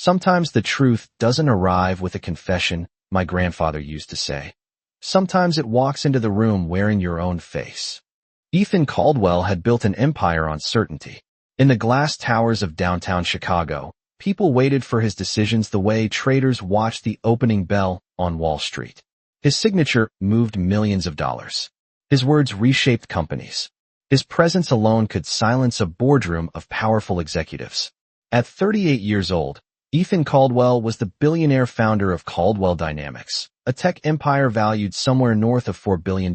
Sometimes the truth doesn't arrive with a confession, my grandfather used to say. Sometimes it walks into the room wearing your own face. Ethan Caldwell had built an empire on certainty. In the glass towers of downtown Chicago, people waited for his decisions the way traders watched the opening bell on Wall Street. His signature moved millions of dollars. His words reshaped companies. His presence alone could silence a boardroom of powerful executives. At 38 years old, Ethan Caldwell was the billionaire founder of Caldwell Dynamics, a tech empire valued somewhere north of $4 billion,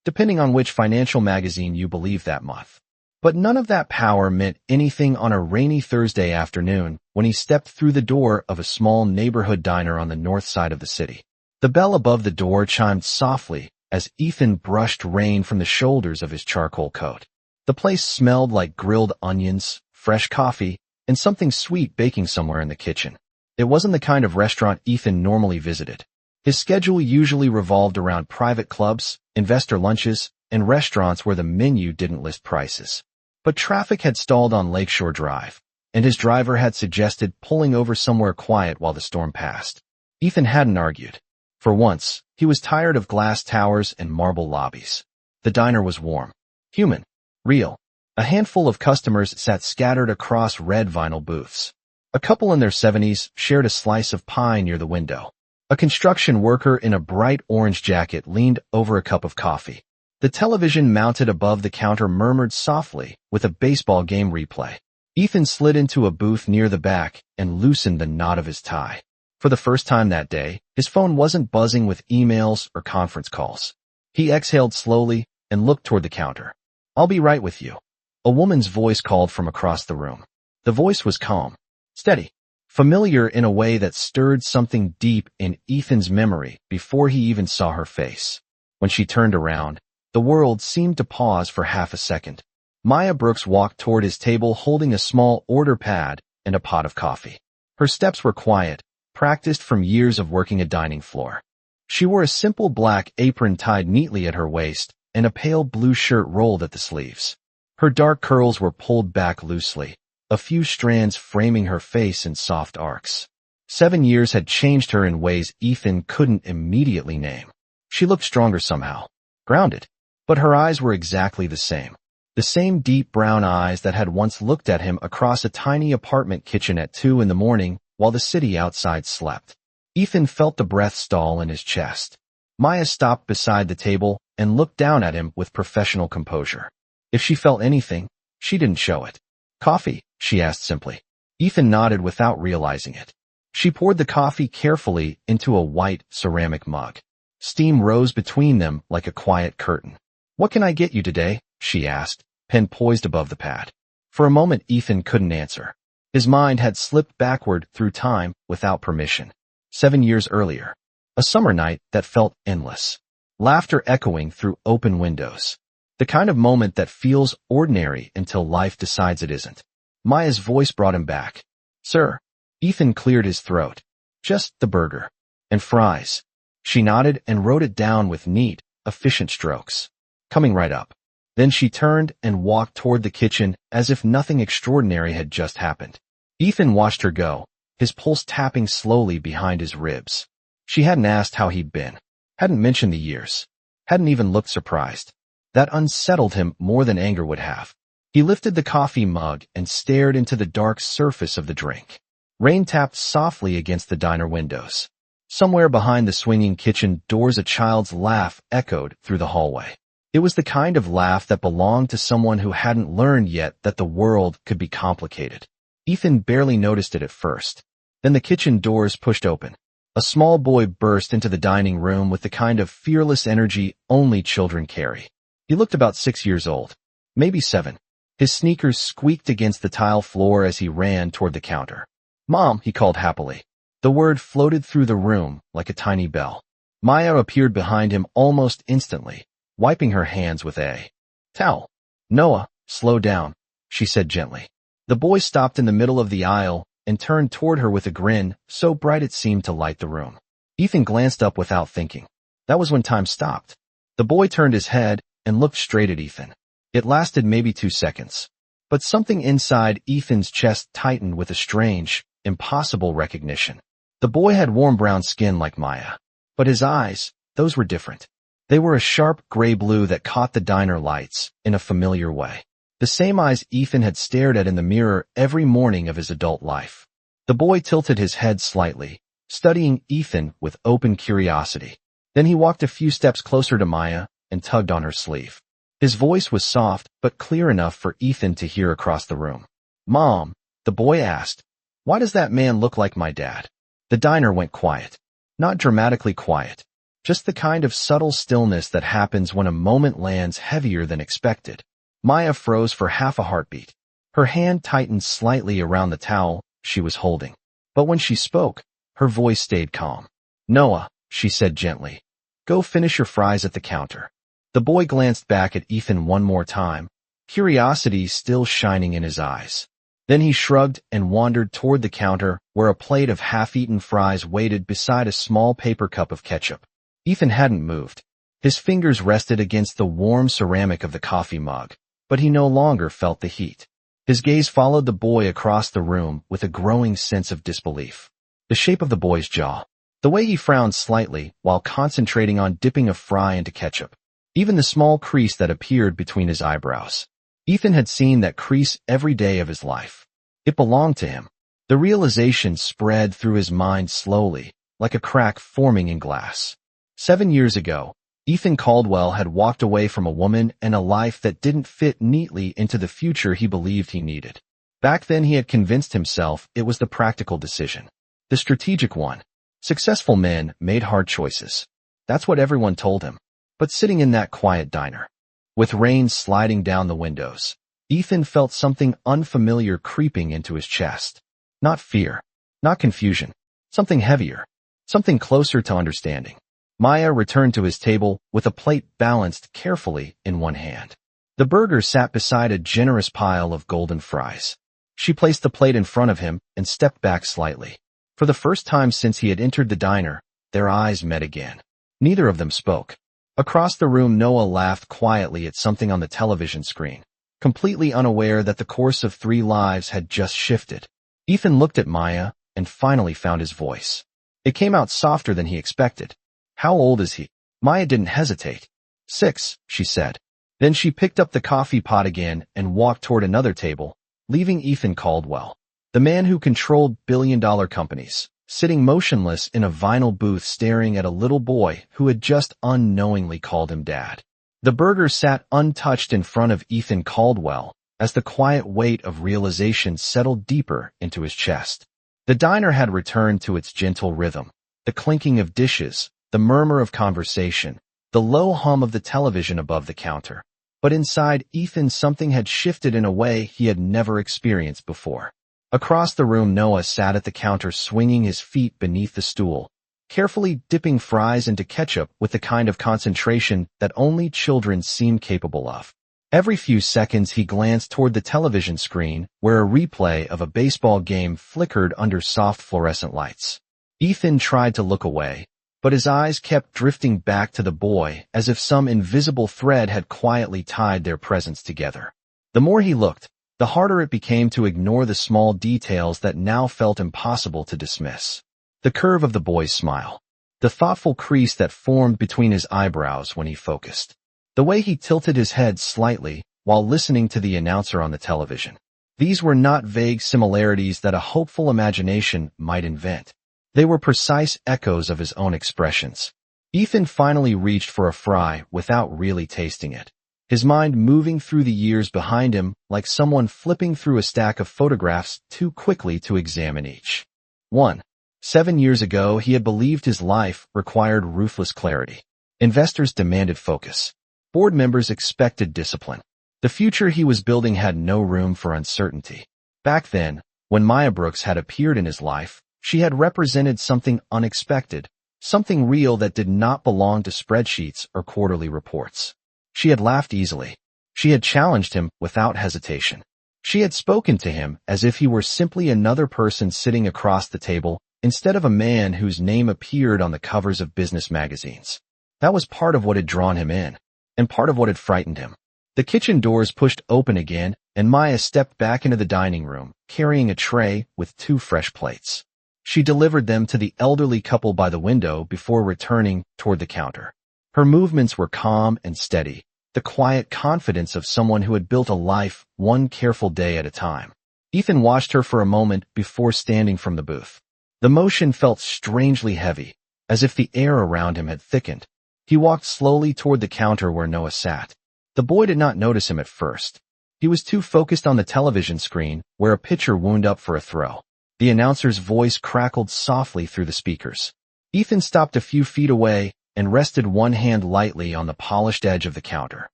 depending on which financial magazine you believe that month. But none of that power meant anything on a rainy Thursday afternoon when he stepped through the door of a small neighborhood diner on the north side of the city. The bell above the door chimed softly as Ethan brushed rain from the shoulders of his charcoal coat. The place smelled like grilled onions, fresh coffee, and something sweet baking somewhere in the kitchen. It wasn't the kind of restaurant Ethan normally visited. His schedule usually revolved around private clubs, investor lunches, and restaurants where the menu didn't list prices. But traffic had stalled on Lakeshore Drive, and his driver had suggested pulling over somewhere quiet while the storm passed. Ethan hadn't argued. For once, he was tired of glass towers and marble lobbies. The diner was warm, human, real. A handful of customers sat scattered across red vinyl booths. A couple in their 70s shared a slice of pie near the window. A construction worker in a bright orange jacket leaned over a cup of coffee. The television mounted above the counter murmured softly with a baseball game replay. Ethan slid into a booth near the back and loosened the knot of his tie. For the first time that day, his phone wasn't buzzing with emails or conference calls. He exhaled slowly and looked toward the counter. "I'll be right with you." A woman's voice called from across the room. The voice was calm, steady, familiar in a way that stirred something deep in Ethan's memory before he even saw her face. When she turned around, the world seemed to pause for half a second. Maya Brooks walked toward his table holding a small order pad and a pot of coffee. Her steps were quiet, practiced from years of working a dining floor. She wore a simple black apron tied neatly at her waist and a pale blue shirt rolled at the sleeves. Her dark curls were pulled back loosely, a few strands framing her face in soft arcs. 7 years had changed her in ways Ethan couldn't immediately name. She looked stronger somehow, grounded. But her eyes were exactly the same. The same deep brown eyes that had once looked at him across a tiny apartment kitchen at 2 in the morning while the city outside slept. Ethan felt the breath stall in his chest. Maya stopped beside the table and looked down at him with professional composure. If she felt anything, she didn't show it. "Coffee?" she asked simply. Ethan nodded without realizing it. She poured the coffee carefully into a white ceramic mug. Steam rose between them like a quiet curtain. "What can I get you today?" she asked, pen poised above the pad. For a moment Ethan couldn't answer. His mind had slipped backward through time without permission. 7 years earlier. A summer night that felt endless. Laughter echoing through open windows. The kind of moment that feels ordinary until life decides it isn't. Maya's voice brought him back. "Sir." Ethan cleared his throat. "Just the burger. And fries." She nodded and wrote it down with neat, efficient strokes. "Coming right up." Then she turned and walked toward the kitchen as if nothing extraordinary had just happened. Ethan watched her go, his pulse tapping slowly behind his ribs. She hadn't asked how he'd been, hadn't mentioned the years, hadn't even looked surprised. That unsettled him more than anger would have. He lifted the coffee mug and stared into the dark surface of the drink. Rain tapped softly against the diner windows. Somewhere behind the swinging kitchen doors a child's laugh echoed through the hallway. It was the kind of laugh that belonged to someone who hadn't learned yet that the world could be complicated. Ethan barely noticed it at first. Then the kitchen doors pushed open. A small boy burst into the dining room with the kind of fearless energy only children carry. He looked about 6 years old, maybe 7. His sneakers squeaked against the tile floor as he ran toward the counter. "Mom," he called happily. The word floated through the room like a tiny bell. Maya appeared behind him almost instantly, wiping her hands with a towel. "Noah, slow down," she said gently. The boy stopped in the middle of the aisle and turned toward her with a grin so bright it seemed to light the room. Ethan glanced up without thinking. That was when time stopped. The boy turned his head and looked straight at Ethan. It lasted maybe 2 seconds. But something inside Ethan's chest tightened with a strange, impossible recognition. The boy had warm brown skin like Maya. But his eyes, those were different. They were a sharp gray blue that caught the diner lights in a familiar way. The same eyes Ethan had stared at in the mirror every morning of his adult life. The boy tilted his head slightly, studying Ethan with open curiosity. Then he walked a few steps closer to Maya and tugged on her sleeve. His voice was soft but clear enough for Ethan to hear across the room. "Mom," the boy asked, "why does that man look like my dad?" The diner went quiet. Not dramatically quiet. Just the kind of subtle stillness that happens when a moment lands heavier than expected. Maya froze for half a heartbeat. Her hand tightened slightly around the towel she was holding. But when she spoke, her voice stayed calm. "Noah," she said gently, "go finish your fries at the counter." The boy glanced back at Ethan one more time, curiosity still shining in his eyes. Then he shrugged and wandered toward the counter where a plate of half-eaten fries waited beside a small paper cup of ketchup. Ethan hadn't moved. His fingers rested against the warm ceramic of the coffee mug, but he no longer felt the heat. His gaze followed the boy across the room with a growing sense of disbelief. The shape of the boy's jaw. The way he frowned slightly while concentrating on dipping a fry into ketchup. Even the small crease that appeared between his eyebrows. Ethan had seen that crease every day of his life. It belonged to him. The realization spread through his mind slowly, like a crack forming in glass. 7 years ago, Ethan Caldwell had walked away from a woman and a life that didn't fit neatly into the future he believed he needed. Back then he had convinced himself it was the practical decision. The strategic one. Successful men made hard choices. That's what everyone told him. But sitting in that quiet diner, with rain sliding down the windows, Ethan felt something unfamiliar creeping into his chest. Not fear, not confusion, something heavier, something closer to understanding. Maya returned to his table with a plate balanced carefully in one hand. The burger sat beside a generous pile of golden fries. She placed the plate in front of him and stepped back slightly. For the first time since he had entered the diner, their eyes met again. Neither of them spoke. Across the room, Noah laughed quietly at something on the television screen, completely unaware that the course of 3 lives had just shifted. Ethan looked at Maya and finally found his voice. It came out softer than he expected. "How old is he?" Maya didn't hesitate. 6, she said. Then she picked up the coffee pot again and walked toward another table, leaving Ethan Caldwell, the man who controlled billion-dollar companies, sitting motionless in a vinyl booth staring at a little boy who had just unknowingly called him dad. The burger sat untouched in front of Ethan Caldwell as the quiet weight of realization settled deeper into his chest. The diner had returned to its gentle rhythm, the clinking of dishes, the murmur of conversation, the low hum of the television above the counter. But inside Ethan something had shifted in a way he had never experienced before. Across the room, Noah sat at the counter swinging his feet beneath the stool, carefully dipping fries into ketchup with the kind of concentration that only children seem capable of. Every few seconds he glanced toward the television screen where a replay of a baseball game flickered under soft fluorescent lights. Ethan tried to look away, but his eyes kept drifting back to the boy as if some invisible thread had quietly tied their presence together. The more he looked, the harder it became to ignore the small details that now felt impossible to dismiss. The curve of the boy's smile. The thoughtful crease that formed between his eyebrows when he focused. The way he tilted his head slightly while listening to the announcer on the television. These were not vague similarities that a hopeful imagination might invent. They were precise echoes of his own expressions. Ethan finally reached for a fry without really tasting it. His mind moving through the years behind him like someone flipping through a stack of photographs too quickly to examine each. 1. 7 years ago, he had believed his life required ruthless clarity. Investors demanded focus. Board members expected discipline. The future he was building had no room for uncertainty. Back then, when Maya Brooks had appeared in his life, she had represented something unexpected, something real that did not belong to spreadsheets or quarterly reports. She had laughed easily. She had challenged him without hesitation. She had spoken to him as if he were simply another person sitting across the table instead of a man whose name appeared on the covers of business magazines. That was part of what had drawn him in, and part of what had frightened him. The kitchen doors pushed open again, and Maya stepped back into the dining room, carrying a tray with 2 fresh plates. She delivered them to the elderly couple by the window before returning toward the counter. Her movements were calm and steady, the quiet confidence of someone who had built a life one careful day at a time. Ethan watched her for a moment before standing from the booth. The motion felt strangely heavy, as if the air around him had thickened. He walked slowly toward the counter where Noah sat. The boy did not notice him at first. He was too focused on the television screen, where a pitcher wound up for a throw. The announcer's voice crackled softly through the speakers. Ethan stopped a few feet away and rested one hand lightly on the polished edge of the counter.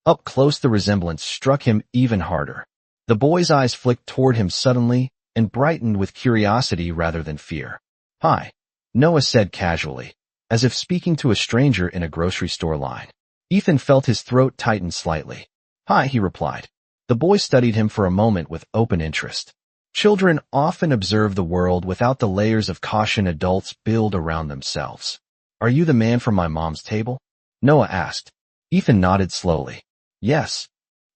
Up close, the resemblance struck him even harder. The boy's eyes flicked toward him suddenly and brightened with curiosity rather than fear. "Hi," Noah said casually, as if speaking to a stranger in a grocery store line. Ethan felt his throat tighten slightly. "Hi," he replied. The boy studied him for a moment with open interest. Children often observe the world without the layers of caution adults build around themselves. "Are you the man from my mom's table?" Noah asked. Ethan nodded slowly. "Yes."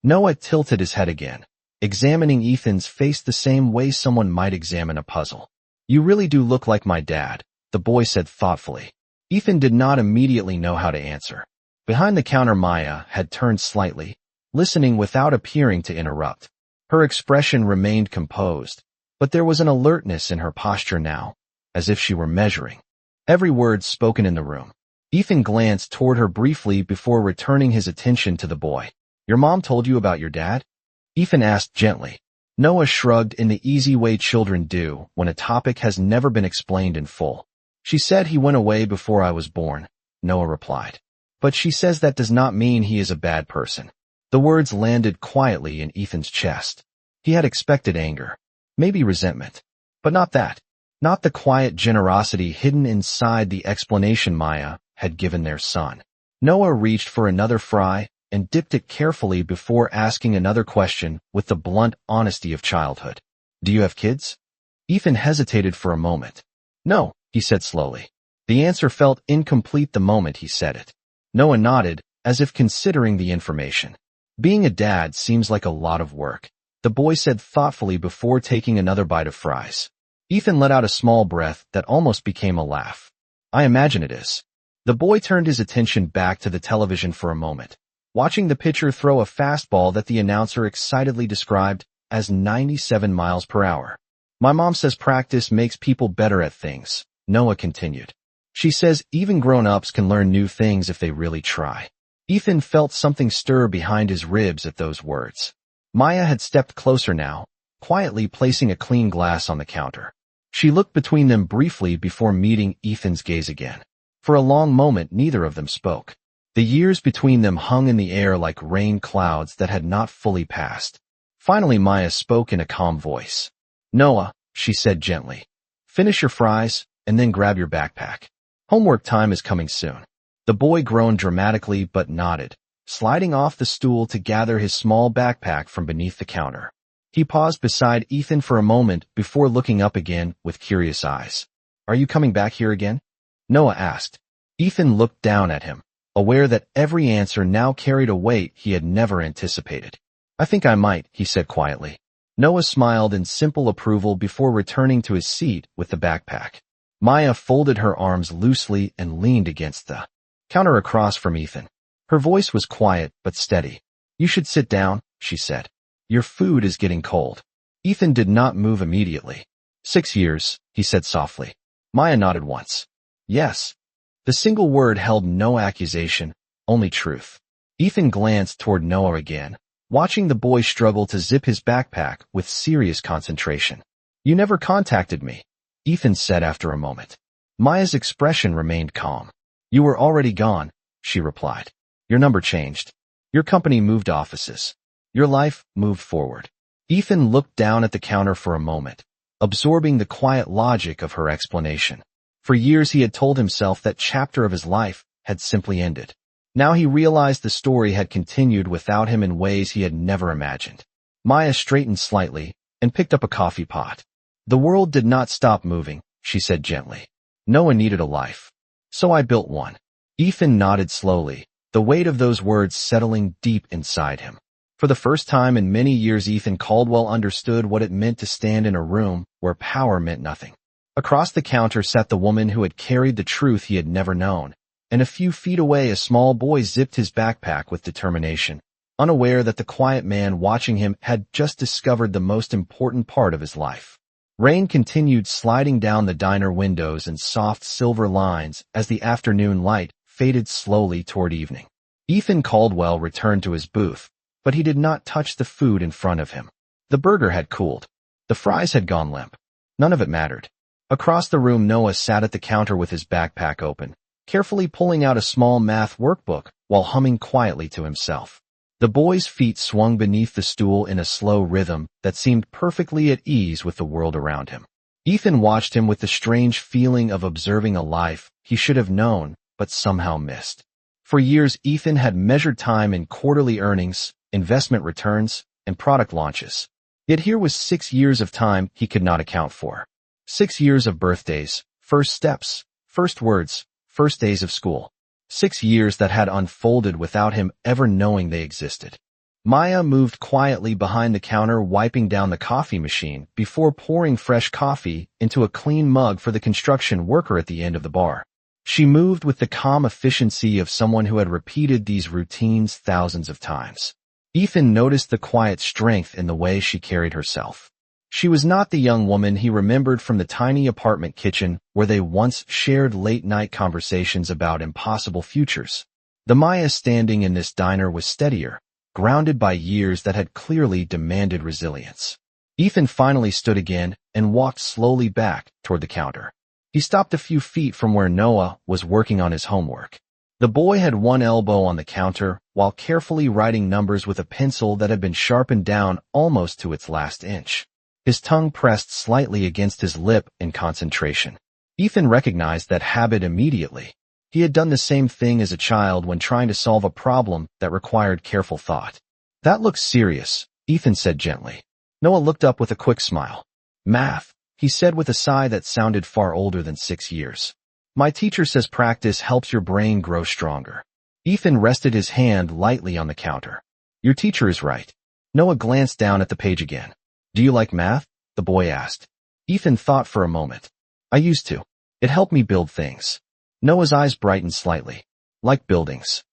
Noah tilted his head again, examining Ethan's face the same way someone might examine a puzzle. "You really do look like my dad," the boy said thoughtfully. Ethan did not immediately know how to answer. Behind the counter, Maya had turned slightly, listening without appearing to interrupt. Her expression remained composed, but there was an alertness in her posture now, as if she were measuring every word spoken in the room. Ethan glanced toward her briefly before returning his attention to the boy. "Your mom told you about your dad?" Ethan asked gently. Noah shrugged in the easy way children do when a topic has never been explained in full. "She said he went away before I was born," Noah replied. "But she says that does not mean he is a bad person." The words landed quietly in Ethan's chest. He had expected anger, maybe resentment, but not that. Not the quiet generosity hidden inside the explanation Maya had given their son. Noah reached for another fry and dipped it carefully before asking another question with the blunt honesty of childhood. "Do you have kids?" Ethan hesitated for a moment. "No," he said slowly. The answer felt incomplete the moment he said it. Noah nodded, as if considering the information. "Being a dad seems like a lot of work," the boy said thoughtfully before taking another bite of fries. Ethan let out a small breath that almost became a laugh. "I imagine it is." The boy turned his attention back to the television for a moment, watching the pitcher throw a fastball that the announcer excitedly described as 97 miles per hour. "My mom says practice makes people better at things," Noah continued. "She says even grown-ups can learn new things if they really try." Ethan felt something stir behind his ribs at those words. Maya had stepped closer now, quietly placing a clean glass on the counter. She looked between them briefly before meeting Ethan's gaze again. For a long moment, neither of them spoke. The years between them hung in the air like rain clouds that had not fully passed. Finally, Maya spoke in a calm voice. "Noah," she said gently, "finish your fries and then grab your backpack. Homework time is coming soon." The boy groaned dramatically but nodded, sliding off the stool to gather his small backpack from beneath the counter. He paused beside Ethan for a moment before looking up again with curious eyes. "Are you coming back here again?" Noah asked. Ethan looked down at him, aware that every answer now carried a weight he had never anticipated. "I think I might," he said quietly. Noah smiled in simple approval before returning to his seat with the backpack. Maya folded her arms loosely and leaned against the counter across from Ethan. Her voice was quiet but steady. "You should sit down," she said. "Your food is getting cold." Ethan did not move immediately. 6 years, he said softly. Maya nodded once. "Yes." The single word held no accusation, only truth. Ethan glanced toward Noah again, watching the boy struggle to zip his backpack with serious concentration. "You never contacted me," Ethan said after a moment. Maya's expression remained calm. "You were already gone," she replied. "Your number changed. Your company moved offices. Your life moved forward." Ethan looked down at the counter for a moment, absorbing the quiet logic of her explanation. For years he had told himself that chapter of his life had simply ended. Now he realized the story had continued without him in ways he had never imagined. Maya straightened slightly and picked up a coffee pot. "The world did not stop moving," she said gently. "Noah needed a life. So I built one." Ethan nodded slowly, the weight of those words settling deep inside him. For the first time in many years, Ethan Caldwell understood what it meant to stand in a room where power meant nothing. Across the counter sat the woman who had carried the truth he had never known, and a few feet away a small boy zipped his backpack with determination, unaware that the quiet man watching him had just discovered the most important part of his life. Rain continued sliding down the diner windows in soft silver lines as the afternoon light faded slowly toward evening. Ethan Caldwell returned to his booth, but he did not touch the food in front of him. The burger had cooled. The fries had gone limp. None of it mattered. Across the room, Noah sat at the counter with his backpack open, carefully pulling out a small math workbook while humming quietly to himself. The boy's feet swung beneath the stool in a slow rhythm that seemed perfectly at ease with the world around him. Ethan watched him with the strange feeling of observing a life he should have known but somehow missed. For years, Ethan had measured time in quarterly earnings, investment returns, and product launches. Yet here was 6 years of time he could not account for. 6 years of birthdays, first steps, first words, first days of school. 6 years that had unfolded without him ever knowing they existed. Maya moved quietly behind the counter, wiping down the coffee machine before pouring fresh coffee into a clean mug for the construction worker at the end of the bar. She moved with the calm efficiency of someone who had repeated these routines thousands of times. Ethan noticed the quiet strength in the way she carried herself. She was not the young woman he remembered from the tiny apartment kitchen where they once shared late-night conversations about impossible futures. The Maya standing in this diner was steadier, grounded by years that had clearly demanded resilience. Ethan finally stood again and walked slowly back toward the counter. He stopped a few feet from where Noah was working on his homework. The boy had one elbow on the counter while carefully writing numbers with a pencil that had been sharpened down almost to its last inch. His tongue pressed slightly against his lip in concentration. Ethan recognized that habit immediately. He had done the same thing as a child when trying to solve a problem that required careful thought. "That looks serious," Ethan said gently. Noah looked up with a quick smile. "Math," he said with a sigh that sounded far older than 6 years. "My teacher says practice helps your brain grow stronger." Ethan rested his hand lightly on the counter. "Your teacher is right." Noah glanced down at the page again. "Do you like math?" the boy asked. Ethan thought for a moment. "I used to. It helped me build things." Noah's eyes brightened slightly. "Like buildings?"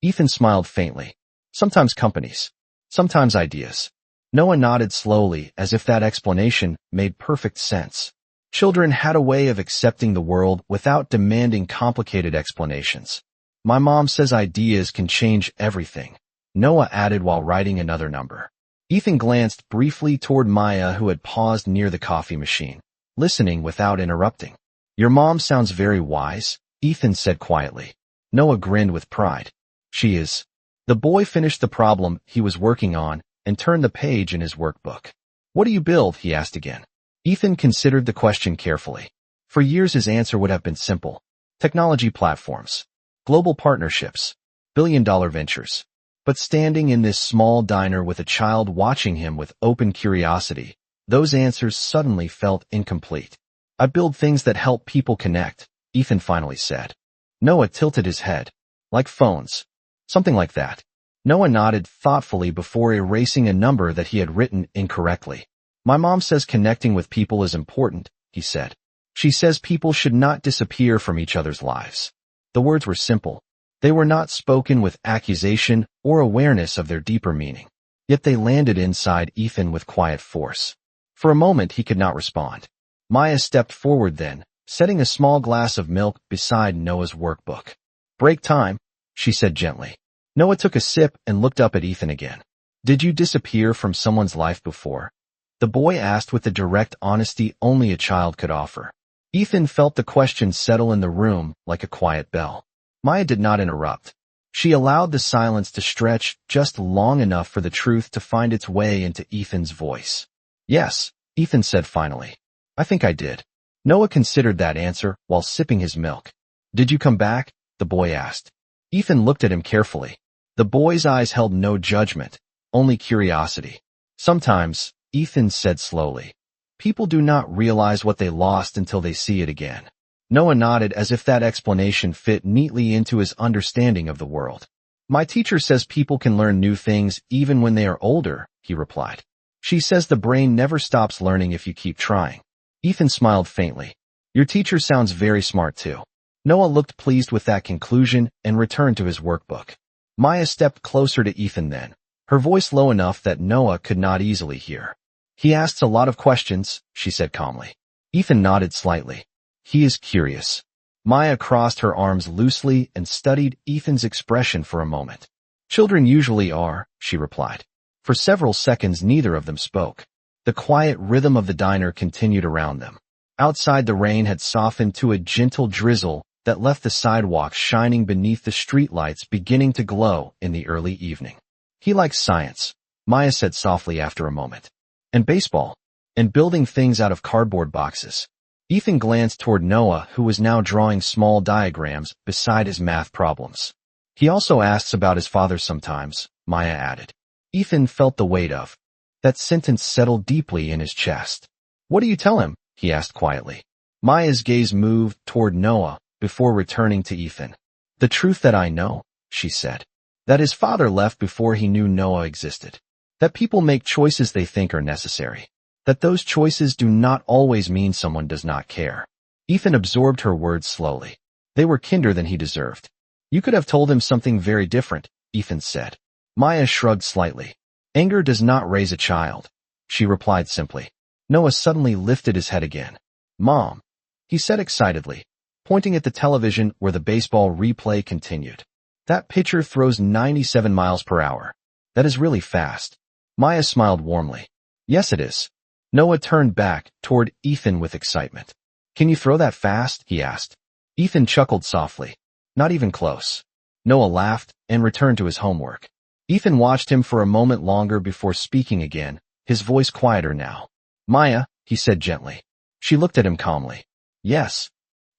Ethan smiled faintly. "Sometimes companies. Sometimes ideas." Noah nodded slowly as if that explanation made perfect sense. Children had a way of accepting the world without demanding complicated explanations. "My mom says ideas can change everything," Noah added while writing another number. Ethan glanced briefly toward Maya, who had paused near the coffee machine, listening without interrupting. "Your mom sounds very wise," Ethan said quietly. Noah grinned with pride. "She is." The boy finished the problem he was working on and turned the page in his workbook. "What do you build?" he asked again. Ethan considered the question carefully. For years his answer would have been simple. Technology platforms, global partnerships, billion-dollar ventures. But standing in this small diner with a child watching him with open curiosity, those answers suddenly felt incomplete. "I build things that help people connect," Ethan finally said. Noah tilted his head. "Like phones." "Something like that." Noah nodded thoughtfully before erasing a number that he had written incorrectly. "My mom says connecting with people is important," he said. "She says people should not disappear from each other's lives." The words were simple. They were not spoken with accusation or awareness of their deeper meaning. Yet they landed inside Ethan with quiet force. For a moment he could not respond. Maya stepped forward then, setting a small glass of milk beside Noah's workbook. "Break time," she said gently. Noah took a sip and looked up at Ethan again. "Did you disappear from someone's life before?" the boy asked with the direct honesty only a child could offer. Ethan felt the question settle in the room like a quiet bell. Maya did not interrupt. She allowed the silence to stretch just long enough for the truth to find its way into Ethan's voice. "Yes," Ethan said finally. "I think I did." Noah considered that answer while sipping his milk. "Did you come back?" the boy asked. Ethan looked at him carefully. The boy's eyes held no judgment, only curiosity. "Sometimes," Ethan said slowly, "people do not realize what they lost until they see it again." Noah nodded as if that explanation fit neatly into his understanding of the world. My teacher says people can learn new things even when they are older, he replied. She says the brain never stops learning if you keep trying. Ethan smiled faintly. Your teacher sounds very smart too. Noah looked pleased with that conclusion and returned to his workbook. Maya stepped closer to Ethan then, her voice low enough that Noah could not easily hear. He asks a lot of questions, she said calmly. Ethan nodded slightly. He is curious. Maya crossed her arms loosely and studied Ethan's expression for a moment. Children usually are, she replied. For several seconds neither of them spoke. The quiet rhythm of the diner continued around them. Outside the rain had softened to a gentle drizzle that left the sidewalks shining beneath the streetlights beginning to glow in the early evening. He likes science, Maya said softly after a moment. And baseball. And building things out of cardboard boxes. Ethan glanced toward Noah, who was now drawing small diagrams beside his math problems. He also asks about his father sometimes, Maya added. Ethan felt the weight of that sentence settle deeply in his chest. What do you tell him? He asked quietly. Maya's gaze moved toward Noah before returning to Ethan. The truth that I know, she said. That his father left before he knew Noah existed. That people make choices they think are necessary. That those choices do not always mean someone does not care. Ethan absorbed her words slowly. They were kinder than he deserved. You could have told him something very different, Ethan said. Maya shrugged slightly. Anger does not raise a child, she replied simply. Noah suddenly lifted his head again. Mom, he said excitedly, pointing at the television where the baseball replay continued. That pitcher throws 97 miles per hour. That is really fast. Maya smiled warmly. Yes, it is. Noah turned back toward Ethan with excitement. Can you throw that fast? He asked. Ethan chuckled softly. Not even close. Noah laughed and returned to his homework. Ethan watched him for a moment longer before speaking again, his voice quieter now. Maya, he said gently. She looked at him calmly. Yes.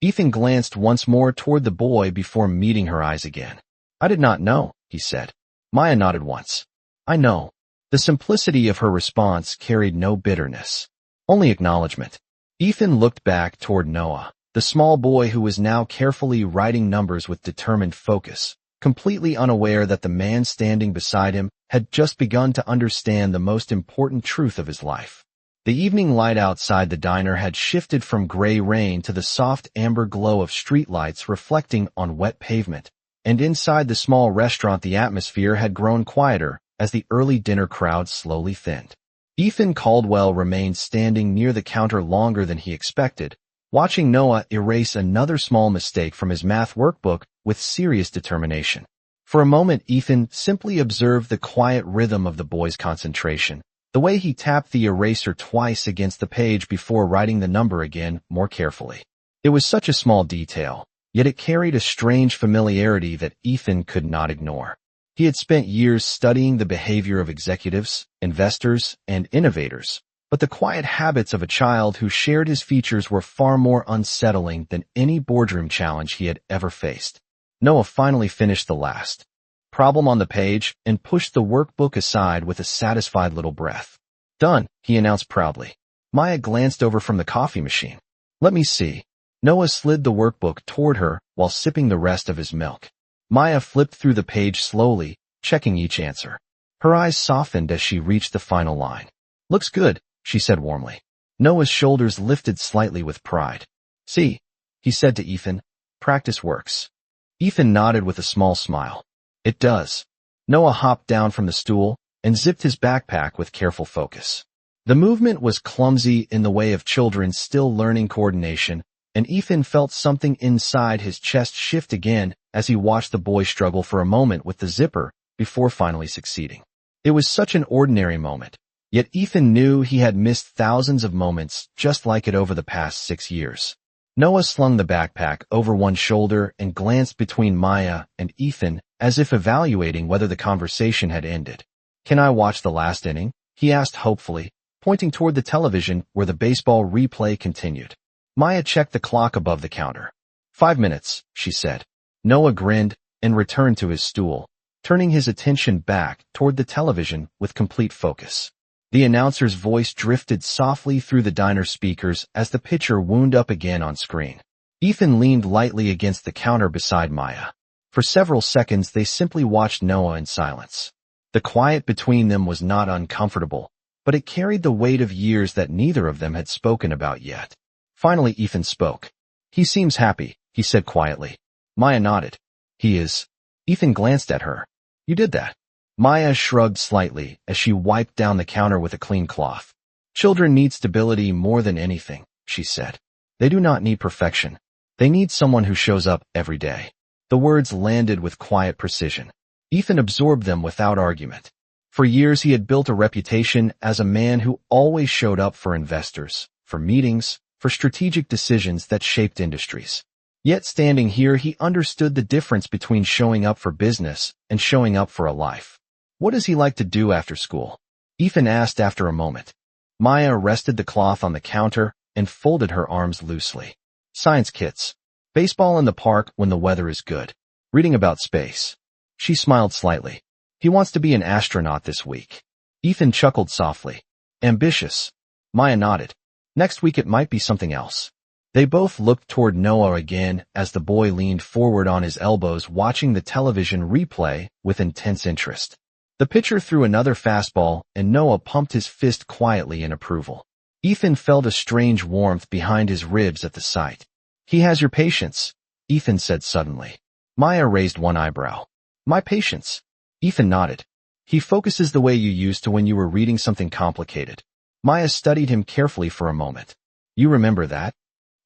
Ethan glanced once more toward the boy before meeting her eyes again. I did not know, he said. Maya nodded once. I know. The simplicity of her response carried no bitterness, only acknowledgement. Ethan looked back toward Noah, the small boy who was now carefully writing numbers with determined focus, completely unaware that the man standing beside him had just begun to understand the most important truth of his life. The evening light outside the diner had shifted from gray rain to the soft amber glow of streetlights reflecting on wet pavement, and inside the small restaurant the atmosphere had grown quieter as the early dinner crowd slowly thinned. Ethan Caldwell remained standing near the counter longer than he expected, watching Noah erase another small mistake from his math workbook with serious determination. For a moment, Ethan simply observed the quiet rhythm of the boy's concentration, the way he tapped the eraser twice against the page before writing the number again more carefully. It was such a small detail, yet it carried a strange familiarity that Ethan could not ignore. He had spent years studying the behavior of executives, investors, and innovators, but the quiet habits of a child who shared his features were far more unsettling than any boardroom challenge he had ever faced. Noah finally finished the last problem on the page and pushed the workbook aside with a satisfied little breath. Done, he announced proudly. Maya glanced over from the coffee machine. Let me see. Noah slid the workbook toward her while sipping the rest of his milk. Maya flipped through the page slowly, checking each answer. Her eyes softened as she reached the final line. Looks good, she said warmly. Noah's shoulders lifted slightly with pride. See, he said to Ethan, practice works. Ethan nodded with a small smile. It does. Noah hopped down from the stool and zipped his backpack with careful focus. The movement was clumsy in the way of children still learning coordination, and Ethan felt something inside his chest shift again as he watched the boy struggle for a moment with the zipper before finally succeeding. It was such an ordinary moment, yet Ethan knew he had missed thousands of moments just like it over the past 6 years. Noah slung the backpack over one shoulder and glanced between Maya and Ethan as if evaluating whether the conversation had ended. Can I watch the last inning? He asked hopefully, pointing toward the television where the baseball replay continued. Maya checked the clock above the counter. 5 minutes, she said. Noah grinned and returned to his stool, turning his attention back toward the television with complete focus. The announcer's voice drifted softly through the diner speakers as the pitcher wound up again on screen. Ethan leaned lightly against the counter beside Maya. For several seconds they simply watched Noah in silence. The quiet between them was not uncomfortable, but it carried the weight of years that neither of them had spoken about yet. Finally Ethan spoke. "He seems happy," he said quietly. Maya nodded. "He is." Ethan glanced at her. "You did that." Maya shrugged slightly as she wiped down the counter with a clean cloth. "Children need stability more than anything," she said. "They do not need perfection. They need someone who shows up every day." The words landed with quiet precision. Ethan absorbed them without argument. For years he had built a reputation as a man who always showed up for investors, for meetings, for strategic decisions that shaped industries. Yet standing here he understood the difference between showing up for business and showing up for a life. "What does he like to do after school?" Ethan asked after a moment. Maya rested the cloth on the counter and folded her arms loosely. "Science kits. Baseball in the park when the weather is good. Reading about space." She smiled slightly. "He wants to be an astronaut this week." Ethan chuckled softly. "Ambitious." Maya nodded. "Next week it might be something else." They both looked toward Noah again as the boy leaned forward on his elbows watching the television replay with intense interest. The pitcher threw another fastball and Noah pumped his fist quietly in approval. Ethan felt a strange warmth behind his ribs at the sight. "He has your patience," Ethan said suddenly. Maya raised one eyebrow. "My patience?" Ethan nodded. "He focuses the way you used to when you were reading something complicated." Maya studied him carefully for a moment. "You remember that?"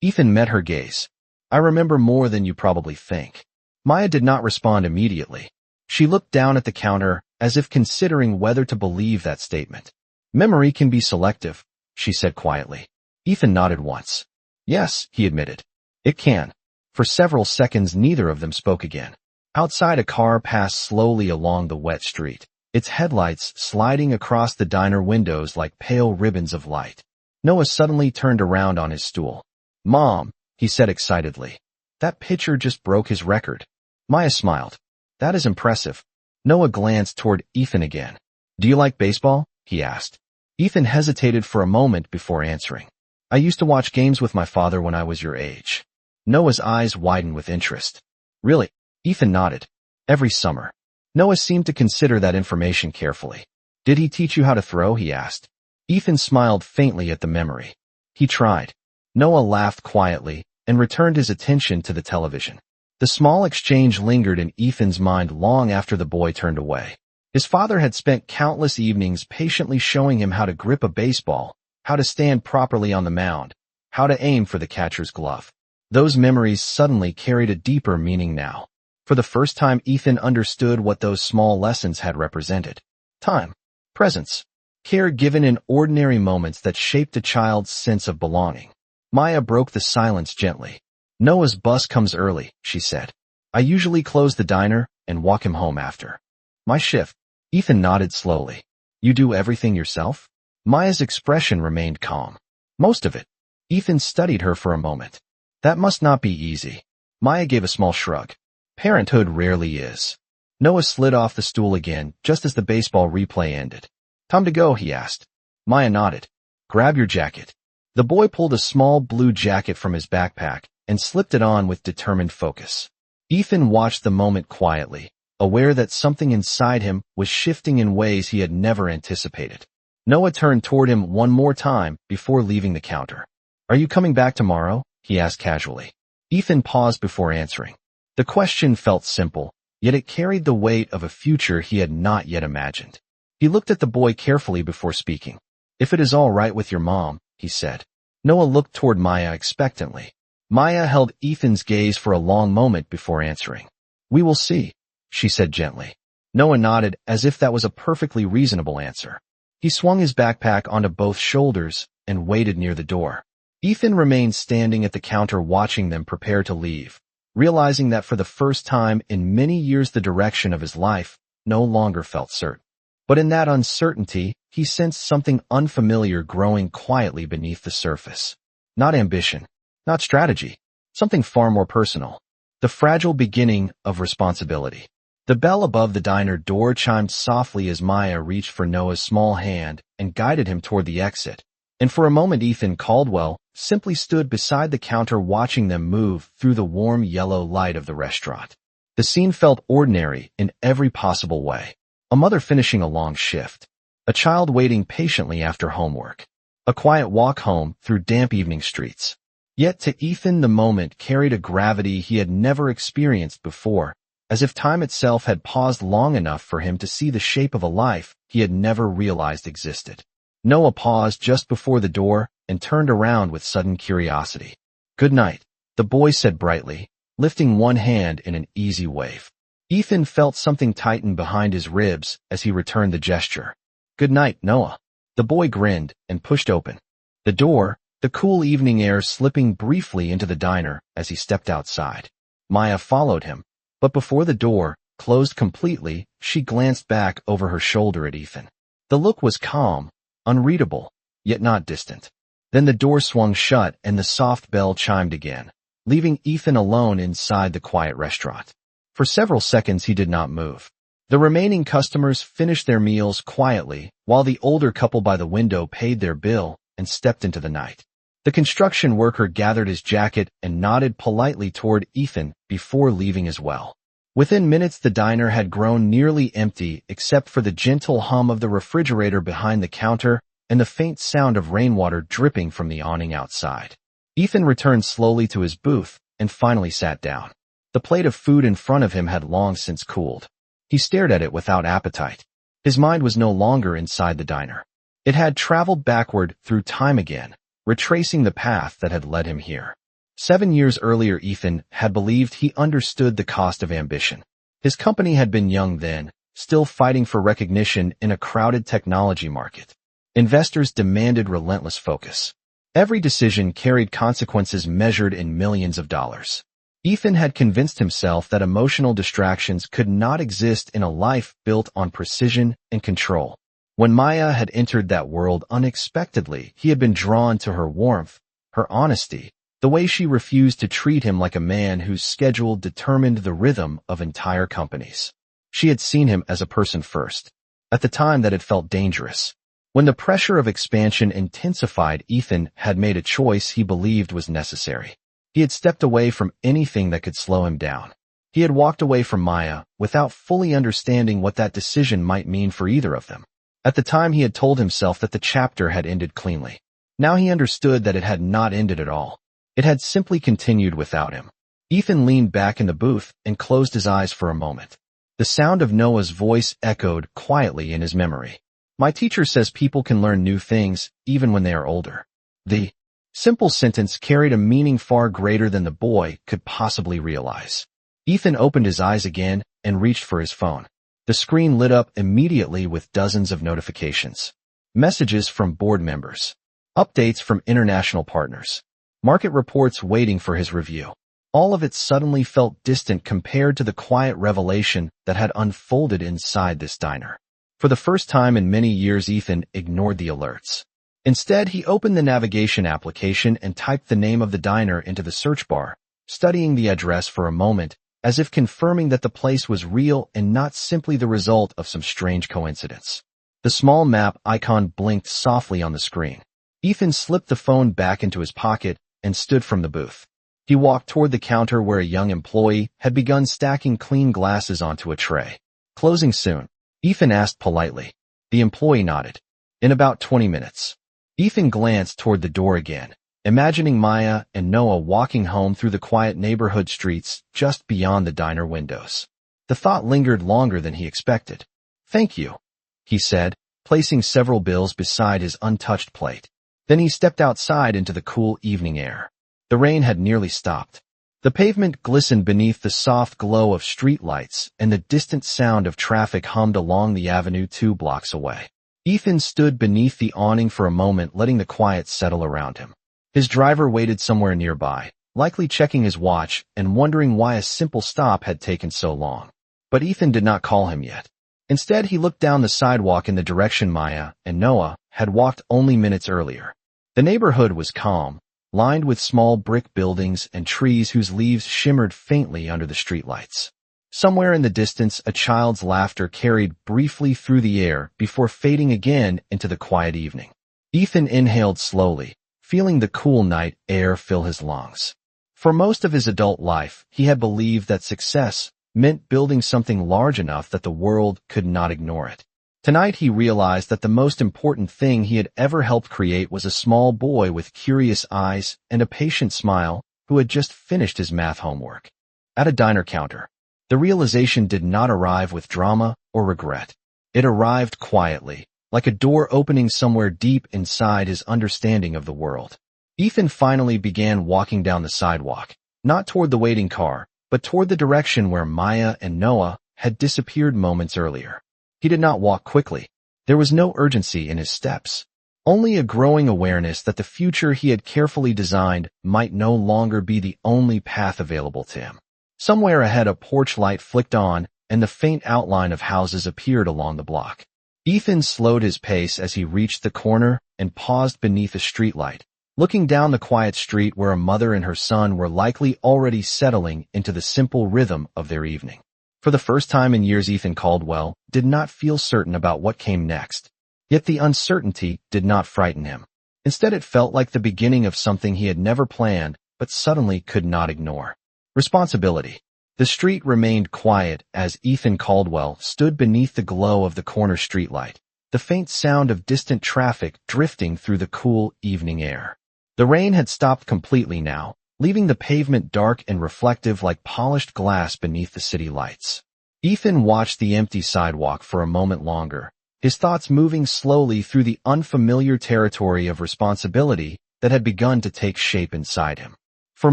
Ethan met her gaze. "I remember more than you probably think." Maya did not respond immediately. She looked down at the counter as if considering whether to believe that statement. "Memory can be selective," she said quietly. Ethan nodded once. "Yes," he admitted. "It can." For several seconds neither of them spoke again. Outside a car passed slowly along the wet street, its headlights sliding across the diner windows like pale ribbons of light. Noah suddenly turned around on his stool. "Mom," he said excitedly. "That pitcher just broke his record." Maya smiled. "That is impressive." Noah glanced toward Ethan again. "Do you like baseball?" he asked. Ethan hesitated for a moment before answering. "I used to watch games with my father when I was your age." Noah's eyes widened with interest. "Really?" Ethan nodded. "Every summer." Noah seemed to consider that information carefully. "Did he teach you how to throw?" he asked. Ethan smiled faintly at the memory. "He tried." Noah laughed quietly and returned his attention to the television. The small exchange lingered in Ethan's mind long after the boy turned away. His father had spent countless evenings patiently showing him how to grip a baseball, how to stand properly on the mound, how to aim for the catcher's glove. Those memories suddenly carried a deeper meaning now. For the first time Ethan understood what those small lessons had represented. Time, presence, care given in ordinary moments that shaped a child's sense of belonging. Maya broke the silence gently. "Noah's bus comes early," she said. "I usually close the diner and walk him home after." "My shift." Ethan nodded slowly. "You do everything yourself?" Maya's expression remained calm. "Most of it." Ethan studied her for a moment. "That must not be easy." Maya gave a small shrug. "Parenthood rarely is." Noah slid off the stool again, just as the baseball replay ended. "Time to go?" he asked. Maya nodded. "Grab your jacket." The boy pulled a small blue jacket from his backpack and slipped it on with determined focus. Ethan watched the moment quietly, aware that something inside him was shifting in ways he had never anticipated. Noah turned toward him one more time before leaving the counter. "Are you coming back tomorrow?" he asked casually. Ethan paused before answering. The question felt simple, yet it carried the weight of a future he had not yet imagined. He looked at the boy carefully before speaking. "If it is all right with your mom," he said. Noah looked toward Maya expectantly. Maya held Ethan's gaze for a long moment before answering. "We will see," she said gently. Noah nodded as if that was a perfectly reasonable answer. He swung his backpack onto both shoulders and waited near the door. Ethan remained standing at the counter watching them prepare to leave, realizing that for the first time in many years the direction of his life no longer felt certain. But in that uncertainty, he sensed something unfamiliar growing quietly beneath the surface. Not ambition, not strategy, something far more personal. The fragile beginning of responsibility. The bell above the diner door chimed softly as Maya reached for Noah's small hand and guided him toward the exit. And for a moment Ethan Caldwell simply stood beside the counter watching them move through the warm yellow light of the restaurant. The scene felt ordinary in every possible way. A mother finishing a long shift. A child waiting patiently after homework. A quiet walk home through damp evening streets. Yet to Ethan the moment carried a gravity he had never experienced before, as if time itself had paused long enough for him to see the shape of a life he had never realized existed. Noah paused just before the door and turned around with sudden curiosity. "Good night," the boy said brightly, lifting one hand in an easy wave. Ethan felt something tighten behind his ribs as he returned the gesture. "Good night, Noah." The boy grinned and pushed open the door, the cool evening air slipping briefly into the diner as he stepped outside. Maya followed him, but before the door closed completely, she glanced back over her shoulder at Ethan. The look was calm, unreadable, yet not distant. Then the door swung shut and the soft bell chimed again, leaving Ethan alone inside the quiet restaurant. For several seconds he did not move. The remaining customers finished their meals quietly, while the older couple by the window paid their bill and stepped into the night. The construction worker gathered his jacket and nodded politely toward Ethan before leaving as well. Within minutes the diner had grown nearly empty except for the gentle hum of the refrigerator behind the counter and the faint sound of rainwater dripping from the awning outside. Ethan returned slowly to his booth and finally sat down. The plate of food in front of him had long since cooled. He stared at it without appetite. His mind was no longer inside the diner. It had traveled backward through time again, retracing the path that had led him here. 7 years earlier Ethan had believed he understood the cost of ambition. His company had been young then, still fighting for recognition in a crowded technology market. Investors demanded relentless focus. Every decision carried consequences measured in millions of dollars. Ethan had convinced himself that emotional distractions could not exist in a life built on precision and control. When Maya had entered that world unexpectedly, he had been drawn to her warmth, her honesty, the way she refused to treat him like a man whose schedule determined the rhythm of entire companies. She had seen him as a person first. At the time that had felt dangerous. When the pressure of expansion intensified, Ethan had made a choice he believed was necessary. He had stepped away from anything that could slow him down. He had walked away from Maya without fully understanding what that decision might mean for either of them. At the time he had told himself that the chapter had ended cleanly. Now he understood that it had not ended at all. It had simply continued without him. Ethan leaned back in the booth and closed his eyes for a moment. The sound of Noah's voice echoed quietly in his memory. "My teacher says people can learn new things even when they are older." The simple sentence carried a meaning far greater than the boy could possibly realize. Ethan opened his eyes again and reached for his phone. The screen lit up immediately with dozens of notifications. Messages from board members. Updates from international partners. Market reports waiting for his review. All of it suddenly felt distant compared to the quiet revelation that had unfolded inside this diner. For the first time in many years, Ethan ignored the alerts. Instead, he opened the navigation application and typed the name of the diner into the search bar, studying the address for a moment, as if confirming that the place was real and not simply the result of some strange coincidence. The small map icon blinked softly on the screen. Ethan slipped the phone back into his pocket and stood from the booth. He walked toward the counter where a young employee had begun stacking clean glasses onto a tray. "Closing soon?" Ethan asked politely. The employee nodded. "In about 20 minutes. Ethan glanced toward the door again, imagining Maya and Noah walking home through the quiet neighborhood streets just beyond the diner windows. The thought lingered longer than he expected. "Thank you," he said, placing several bills beside his untouched plate. Then he stepped outside into the cool evening air. The rain had nearly stopped. The pavement glistened beneath the soft glow of streetlights, and the distant sound of traffic hummed along the avenue 2 blocks away. Ethan stood beneath the awning for a moment, letting the quiet settle around him. His driver waited somewhere nearby, likely checking his watch and wondering why a simple stop had taken so long. But Ethan did not call him yet. Instead, he looked down the sidewalk in the direction Maya and Noah had walked only minutes earlier. The neighborhood was calm, lined with small brick buildings and trees whose leaves shimmered faintly under the streetlights. Somewhere in the distance, a child's laughter carried briefly through the air before fading again into the quiet evening. Ethan inhaled slowly, feeling the cool night air fill his lungs. For most of his adult life, he had believed that success meant building something large enough that the world could not ignore it. Tonight he realized that the most important thing he had ever helped create was a small boy with curious eyes and a patient smile who had just finished his math homework. At a diner counter, the realization did not arrive with drama or regret. It arrived quietly, like a door opening somewhere deep inside his understanding of the world. Ethan finally began walking down the sidewalk, not toward the waiting car, but toward the direction where Maya and Noah had disappeared moments earlier. He did not walk quickly. There was no urgency in his steps, only a growing awareness that the future he had carefully designed might no longer be the only path available to him. Somewhere ahead a porch light flicked on, and the faint outline of houses appeared along the block. Ethan slowed his pace as he reached the corner and paused beneath a streetlight, looking down the quiet street where a mother and her son were likely already settling into the simple rhythm of their evening. For the first time in years, Ethan Caldwell did not feel certain about what came next. Yet the uncertainty did not frighten him. Instead, it felt like the beginning of something he had never planned, but suddenly could not ignore. Responsibility. The street remained quiet as Ethan Caldwell stood beneath the glow of the corner streetlight, the faint sound of distant traffic drifting through the cool evening air. The rain had stopped completely now, leaving the pavement dark and reflective like polished glass beneath the city lights. Ethan watched the empty sidewalk for a moment longer, his thoughts moving slowly through the unfamiliar territory of responsibility that had begun to take shape inside him. For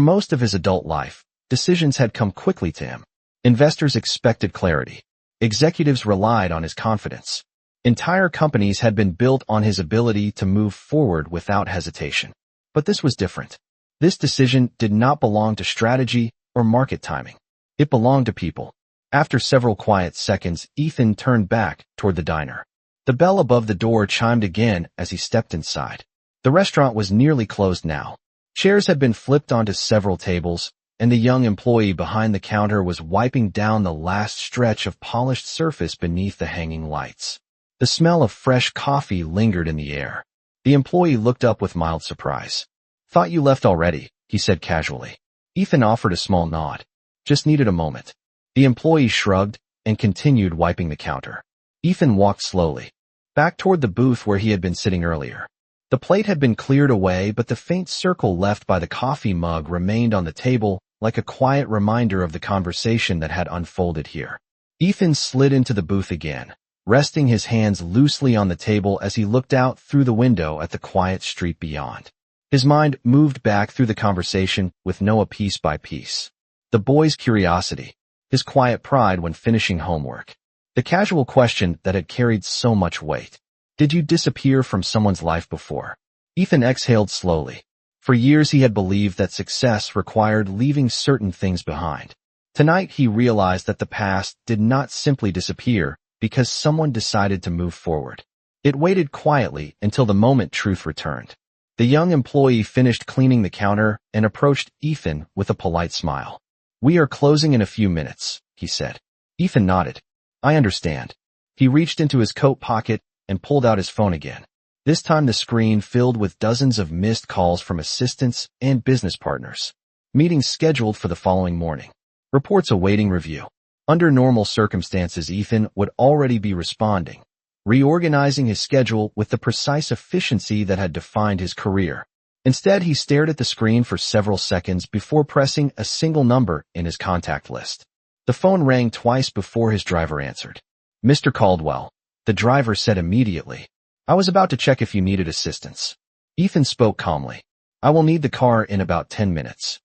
most of his adult life, decisions had come quickly to him. Investors expected clarity. Executives relied on his confidence. Entire companies had been built on his ability to move forward without hesitation. But this was different. This decision did not belong to strategy or market timing. It belonged to people. After several quiet seconds, Ethan turned back toward the diner. The bell above the door chimed again as he stepped inside. The restaurant was nearly closed now. Chairs had been flipped onto several tables, and the young employee behind the counter was wiping down the last stretch of polished surface beneath the hanging lights. The smell of fresh coffee lingered in the air. The employee looked up with mild surprise. "Thought you left already," he said casually. Ethan offered a small nod. "Just needed a moment." The employee shrugged and continued wiping the counter. Ethan walked slowly, back toward the booth where he had been sitting earlier. The plate had been cleared away, but the faint circle left by the coffee mug remained on the table, like a quiet reminder of the conversation that had unfolded here. Ethan slid into the booth again, resting his hands loosely on the table as he looked out through the window at the quiet street beyond. His mind moved back through the conversation with Noah piece by piece. The boy's curiosity, his quiet pride when finishing homework, the casual question that had carried so much weight. "Did you disappear from someone's life before?" Ethan exhaled slowly. For years he had believed that success required leaving certain things behind. Tonight he realized that the past did not simply disappear because someone decided to move forward. It waited quietly until the moment truth returned. The young employee finished cleaning the counter and approached Ethan with a polite smile. "We are closing in a few minutes," he said. Ethan nodded. "I understand." He reached into his coat pocket and pulled out his phone again. This time the screen filled with dozens of missed calls from assistants and business partners. Meetings scheduled for the following morning. Reports awaiting review. Under normal circumstances, Ethan would already be responding, reorganizing his schedule with the precise efficiency that had defined his career. Instead, he stared at the screen for several seconds before pressing a single number in his contact list. The phone rang twice before his driver answered. "Mr. Caldwell," the driver said immediately. "I was about to check if you needed assistance." Ethan spoke calmly. "I will need the car in about 10 minutes.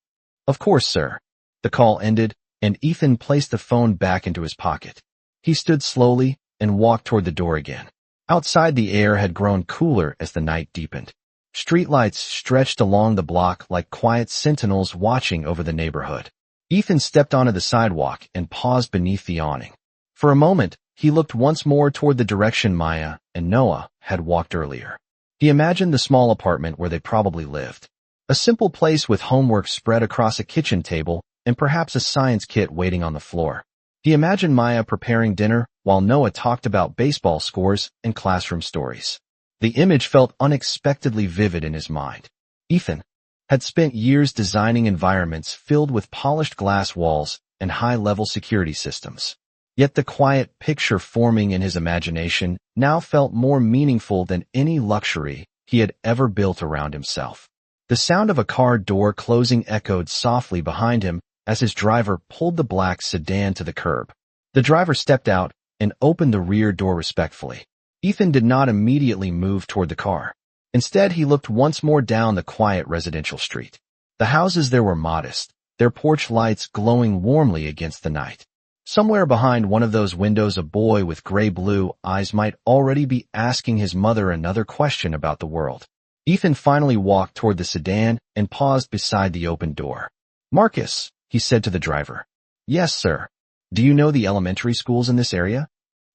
"Of course, sir." The call ended, and Ethan placed the phone back into his pocket. He stood slowly and walked toward the door again. Outside, the air had grown cooler as the night deepened. Streetlights stretched along the block like quiet sentinels watching over the neighborhood. Ethan stepped onto the sidewalk and paused beneath the awning. For a moment, he looked once more toward the direction Maya and Noah had walked earlier. He imagined the small apartment where they probably lived. A simple place with homework spread across a kitchen table and perhaps a science kit waiting on the floor. He imagined Maya preparing dinner while Noah talked about baseball scores and classroom stories. The image felt unexpectedly vivid in his mind. Ethan had spent years designing environments filled with polished glass walls and high-level security systems. Yet the quiet picture forming in his imagination now felt more meaningful than any luxury he had ever built around himself. The sound of a car door closing echoed softly behind him as his driver pulled the black sedan to the curb. The driver stepped out and opened the rear door respectfully. Ethan did not immediately move toward the car. Instead, he looked once more down the quiet residential street. The houses there were modest, their porch lights glowing warmly against the night. Somewhere behind one of those windows, a boy with gray-blue eyes might already be asking his mother another question about the world. Ethan finally walked toward the sedan and paused beside the open door. "Marcus," he said to the driver. "Yes, sir. Do you know the elementary schools in this area?"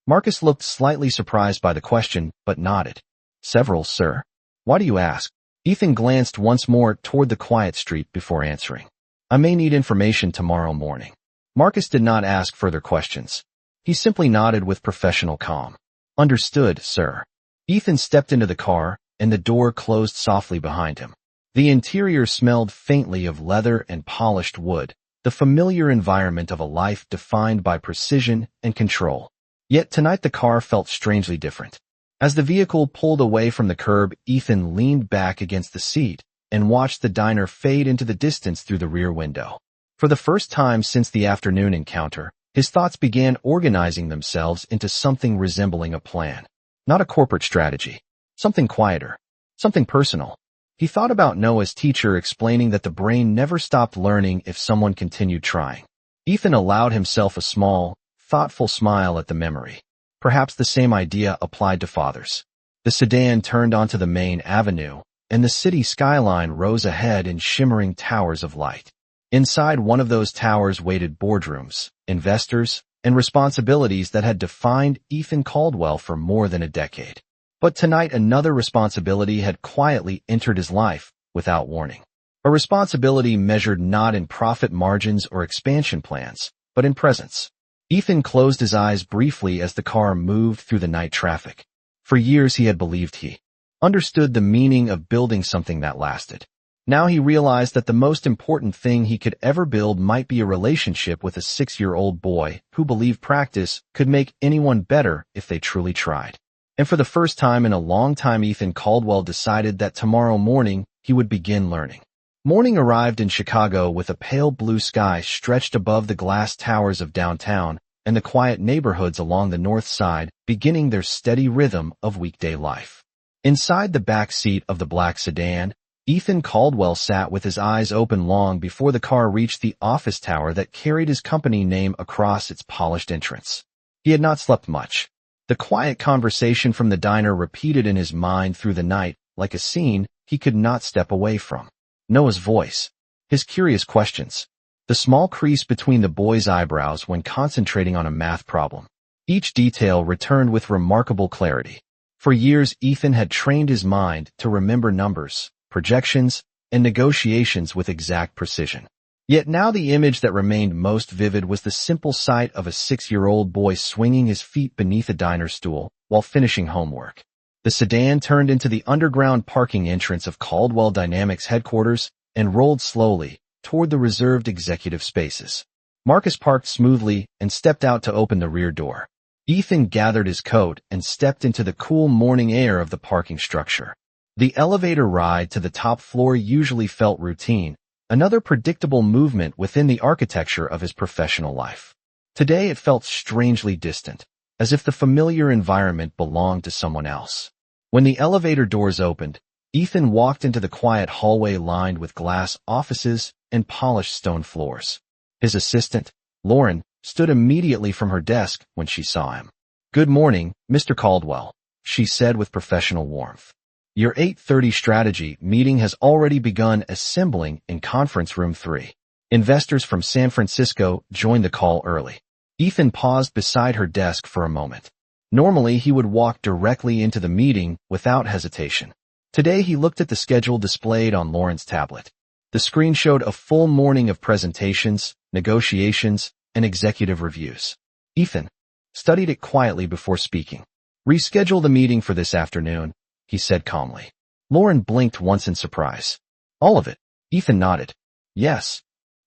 Marcus looked slightly surprised by the question, but nodded. "Several, sir." "Why do you ask?" Ethan glanced once more toward the quiet street before answering. "I may need information tomorrow morning." Marcus did not ask further questions. He simply nodded with professional calm. "Understood, sir." Ethan stepped into the car, and the door closed softly behind him. The interior smelled faintly of leather and polished wood, the familiar environment of a life defined by precision and control. Yet tonight the car felt strangely different. As the vehicle pulled away from the curb, Ethan leaned back against the seat and watched the diner fade into the distance through the rear window. For the first time since the afternoon encounter, his thoughts began organizing themselves into something resembling a plan. Not a corporate strategy. Something quieter. Something personal. He thought about Noah's teacher explaining that the brain never stopped learning if someone continued trying. Ethan allowed himself a small, thoughtful smile at the memory. Perhaps the same idea applied to fathers. The sedan turned onto the main avenue, and the city skyline rose ahead in shimmering towers of light. Inside one of those towers waited boardrooms, investors, and responsibilities that had defined Ethan Caldwell for more than a decade. But tonight another responsibility had quietly entered his life without warning. A responsibility measured not in profit margins or expansion plans, but in presence. Ethan closed his eyes briefly as the car moved through the night traffic. For years he had believed he understood the meaning of building something that lasted. Now he realized that the most important thing he could ever build might be a relationship with a 6-year-old boy who believed practice could make anyone better if they truly tried. And for the first time in a long time, Ethan Caldwell decided that tomorrow morning he would begin learning. Morning arrived in Chicago with a pale blue sky stretched above the glass towers of downtown and the quiet neighborhoods along the north side beginning their steady rhythm of weekday life. Inside the back seat of the black sedan, Ethan Caldwell sat with his eyes open long before the car reached the office tower that carried his company name across its polished entrance. He had not slept much. The quiet conversation from the diner repeated in his mind through the night, like a scene he could not step away from. Noah's voice, his curious questions, the small crease between the boy's eyebrows when concentrating on a math problem. Each detail returned with remarkable clarity. For years, Ethan had trained his mind to remember numbers, projections, and negotiations with exact precision. Yet now the image that remained most vivid was the simple sight of a 6-year-old boy swinging his feet beneath a diner stool while finishing homework. The sedan turned into the underground parking entrance of Caldwell Dynamics headquarters and rolled slowly toward the reserved executive spaces. Marcus parked smoothly and stepped out to open the rear door. Ethan gathered his coat and stepped into the cool morning air of the parking structure. The elevator ride to the top floor usually felt routine, another predictable movement within the architecture of his professional life. Today it felt strangely distant, as if the familiar environment belonged to someone else. When the elevator doors opened, Ethan walked into the quiet hallway lined with glass offices and polished stone floors. His assistant, Lauren, stood immediately from her desk when she saw him. "Good morning, Mr. Caldwell," she said with professional warmth. "Your 8:30 strategy meeting has already begun assembling in conference room 3. Investors from San Francisco joined the call early." Ethan paused beside her desk for a moment. Normally, he would walk directly into the meeting without hesitation. Today, he looked at the schedule displayed on Lauren's tablet. The screen showed a full morning of presentations, negotiations, and executive reviews. Ethan studied it quietly before speaking. "Reschedule the meeting for this afternoon," he said calmly. Lauren blinked once in surprise. "All of it?" Ethan nodded. "Yes."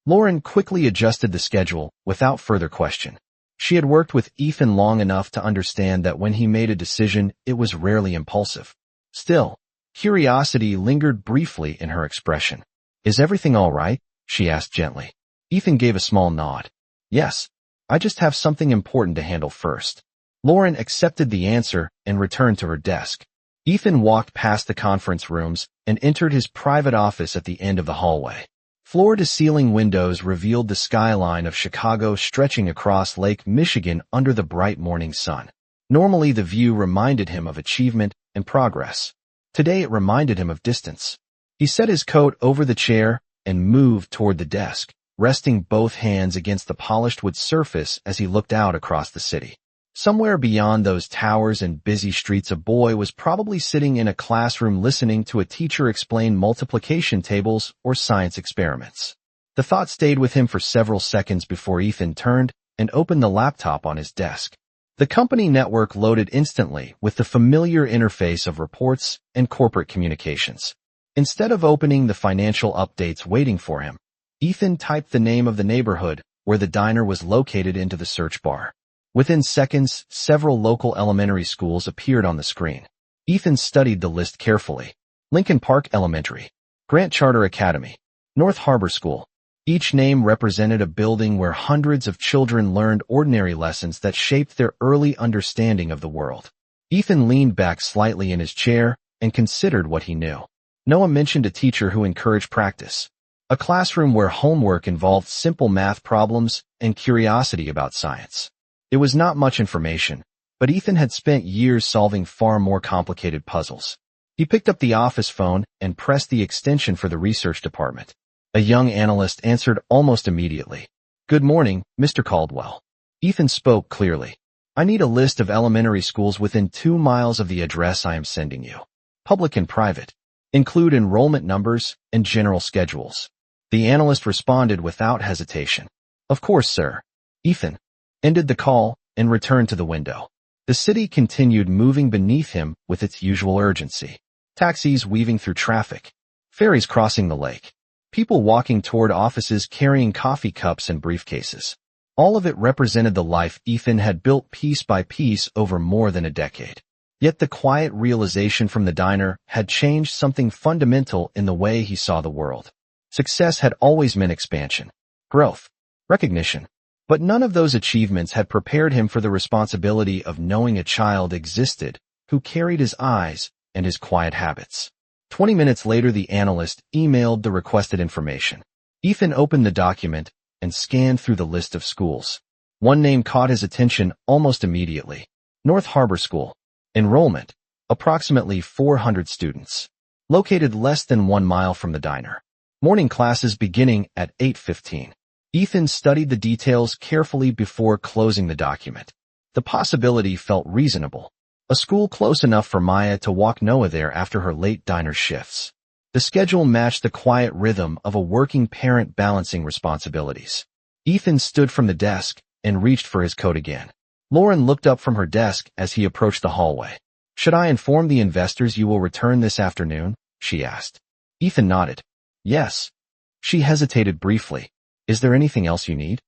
Lauren quickly adjusted the schedule without further question. She had worked with Ethan long enough to understand that when he made a decision, it was rarely impulsive. Still, curiosity lingered briefly in her expression. "Is everything all right?" she asked gently. Ethan gave a small nod. "Yes, I just have something important to handle first." Lauren accepted the answer and returned to her desk. Ethan walked past the conference rooms and entered his private office at the end of the hallway. Floor-to-ceiling windows revealed the skyline of Chicago stretching across Lake Michigan under the bright morning sun. Normally, the view reminded him of achievement and progress. Today, it reminded him of distance. He set his coat over the chair and moved toward the desk, resting both hands against the polished wood surface as he looked out across the city. Somewhere beyond those towers and busy streets, a boy was probably sitting in a classroom listening to a teacher explain multiplication tables or science experiments. The thought stayed with him for several seconds before Ethan turned and opened the laptop on his desk. The company network loaded instantly with the familiar interface of reports and corporate communications. Instead of opening the financial updates waiting for him, Ethan typed the name of the neighborhood where the diner was located into the search bar. Within seconds, several local elementary schools appeared on the screen. Ethan studied the list carefully. Lincoln Park Elementary, Grant Charter Academy, North Harbor School. Each name represented a building where hundreds of children learned ordinary lessons that shaped their early understanding of the world. Ethan leaned back slightly in his chair and considered what he knew. Noah mentioned a teacher who encouraged practice. A classroom where homework involved simple math problems and curiosity about science. It was not much information, but Ethan had spent years solving far more complicated puzzles. He picked up the office phone and pressed the extension for the research department. A young analyst answered almost immediately. "Good morning, Mr. Caldwell." Ethan spoke clearly. "I need a list of elementary schools within 2 miles of the address I am sending you. Public and private. Include enrollment numbers and general schedules." The analyst responded without hesitation. "Of course, sir." Ethan ended the call and returned to the window. The city continued moving beneath him with its usual urgency. Taxis weaving through traffic. Ferries crossing the lake. People walking toward offices carrying coffee cups and briefcases. All of it represented the life Ethan had built piece by piece over more than a decade. Yet the quiet realization from the diner had changed something fundamental in the way he saw the world. Success had always meant expansion, growth, recognition. But none of those achievements had prepared him for the responsibility of knowing a child existed who carried his eyes and his quiet habits. 20 minutes later, the analyst emailed the requested information. Ethan opened the document and scanned through the list of schools. One name caught his attention almost immediately. North Harbor School. Enrollment, approximately 400 students. Located less than 1 mile from the diner. Morning classes beginning at 8:15. Ethan studied the details carefully before closing the document. The possibility felt reasonable. A school close enough for Maya to walk Noah there after her late diner shifts. The schedule matched the quiet rhythm of a working parent balancing responsibilities. Ethan stood from the desk and reached for his coat again. Lauren looked up from her desk as he approached the hallway. "Should I inform the investors you will return this afternoon?" she asked. Ethan nodded. "Yes." She hesitated briefly. "Is there anything else you need?"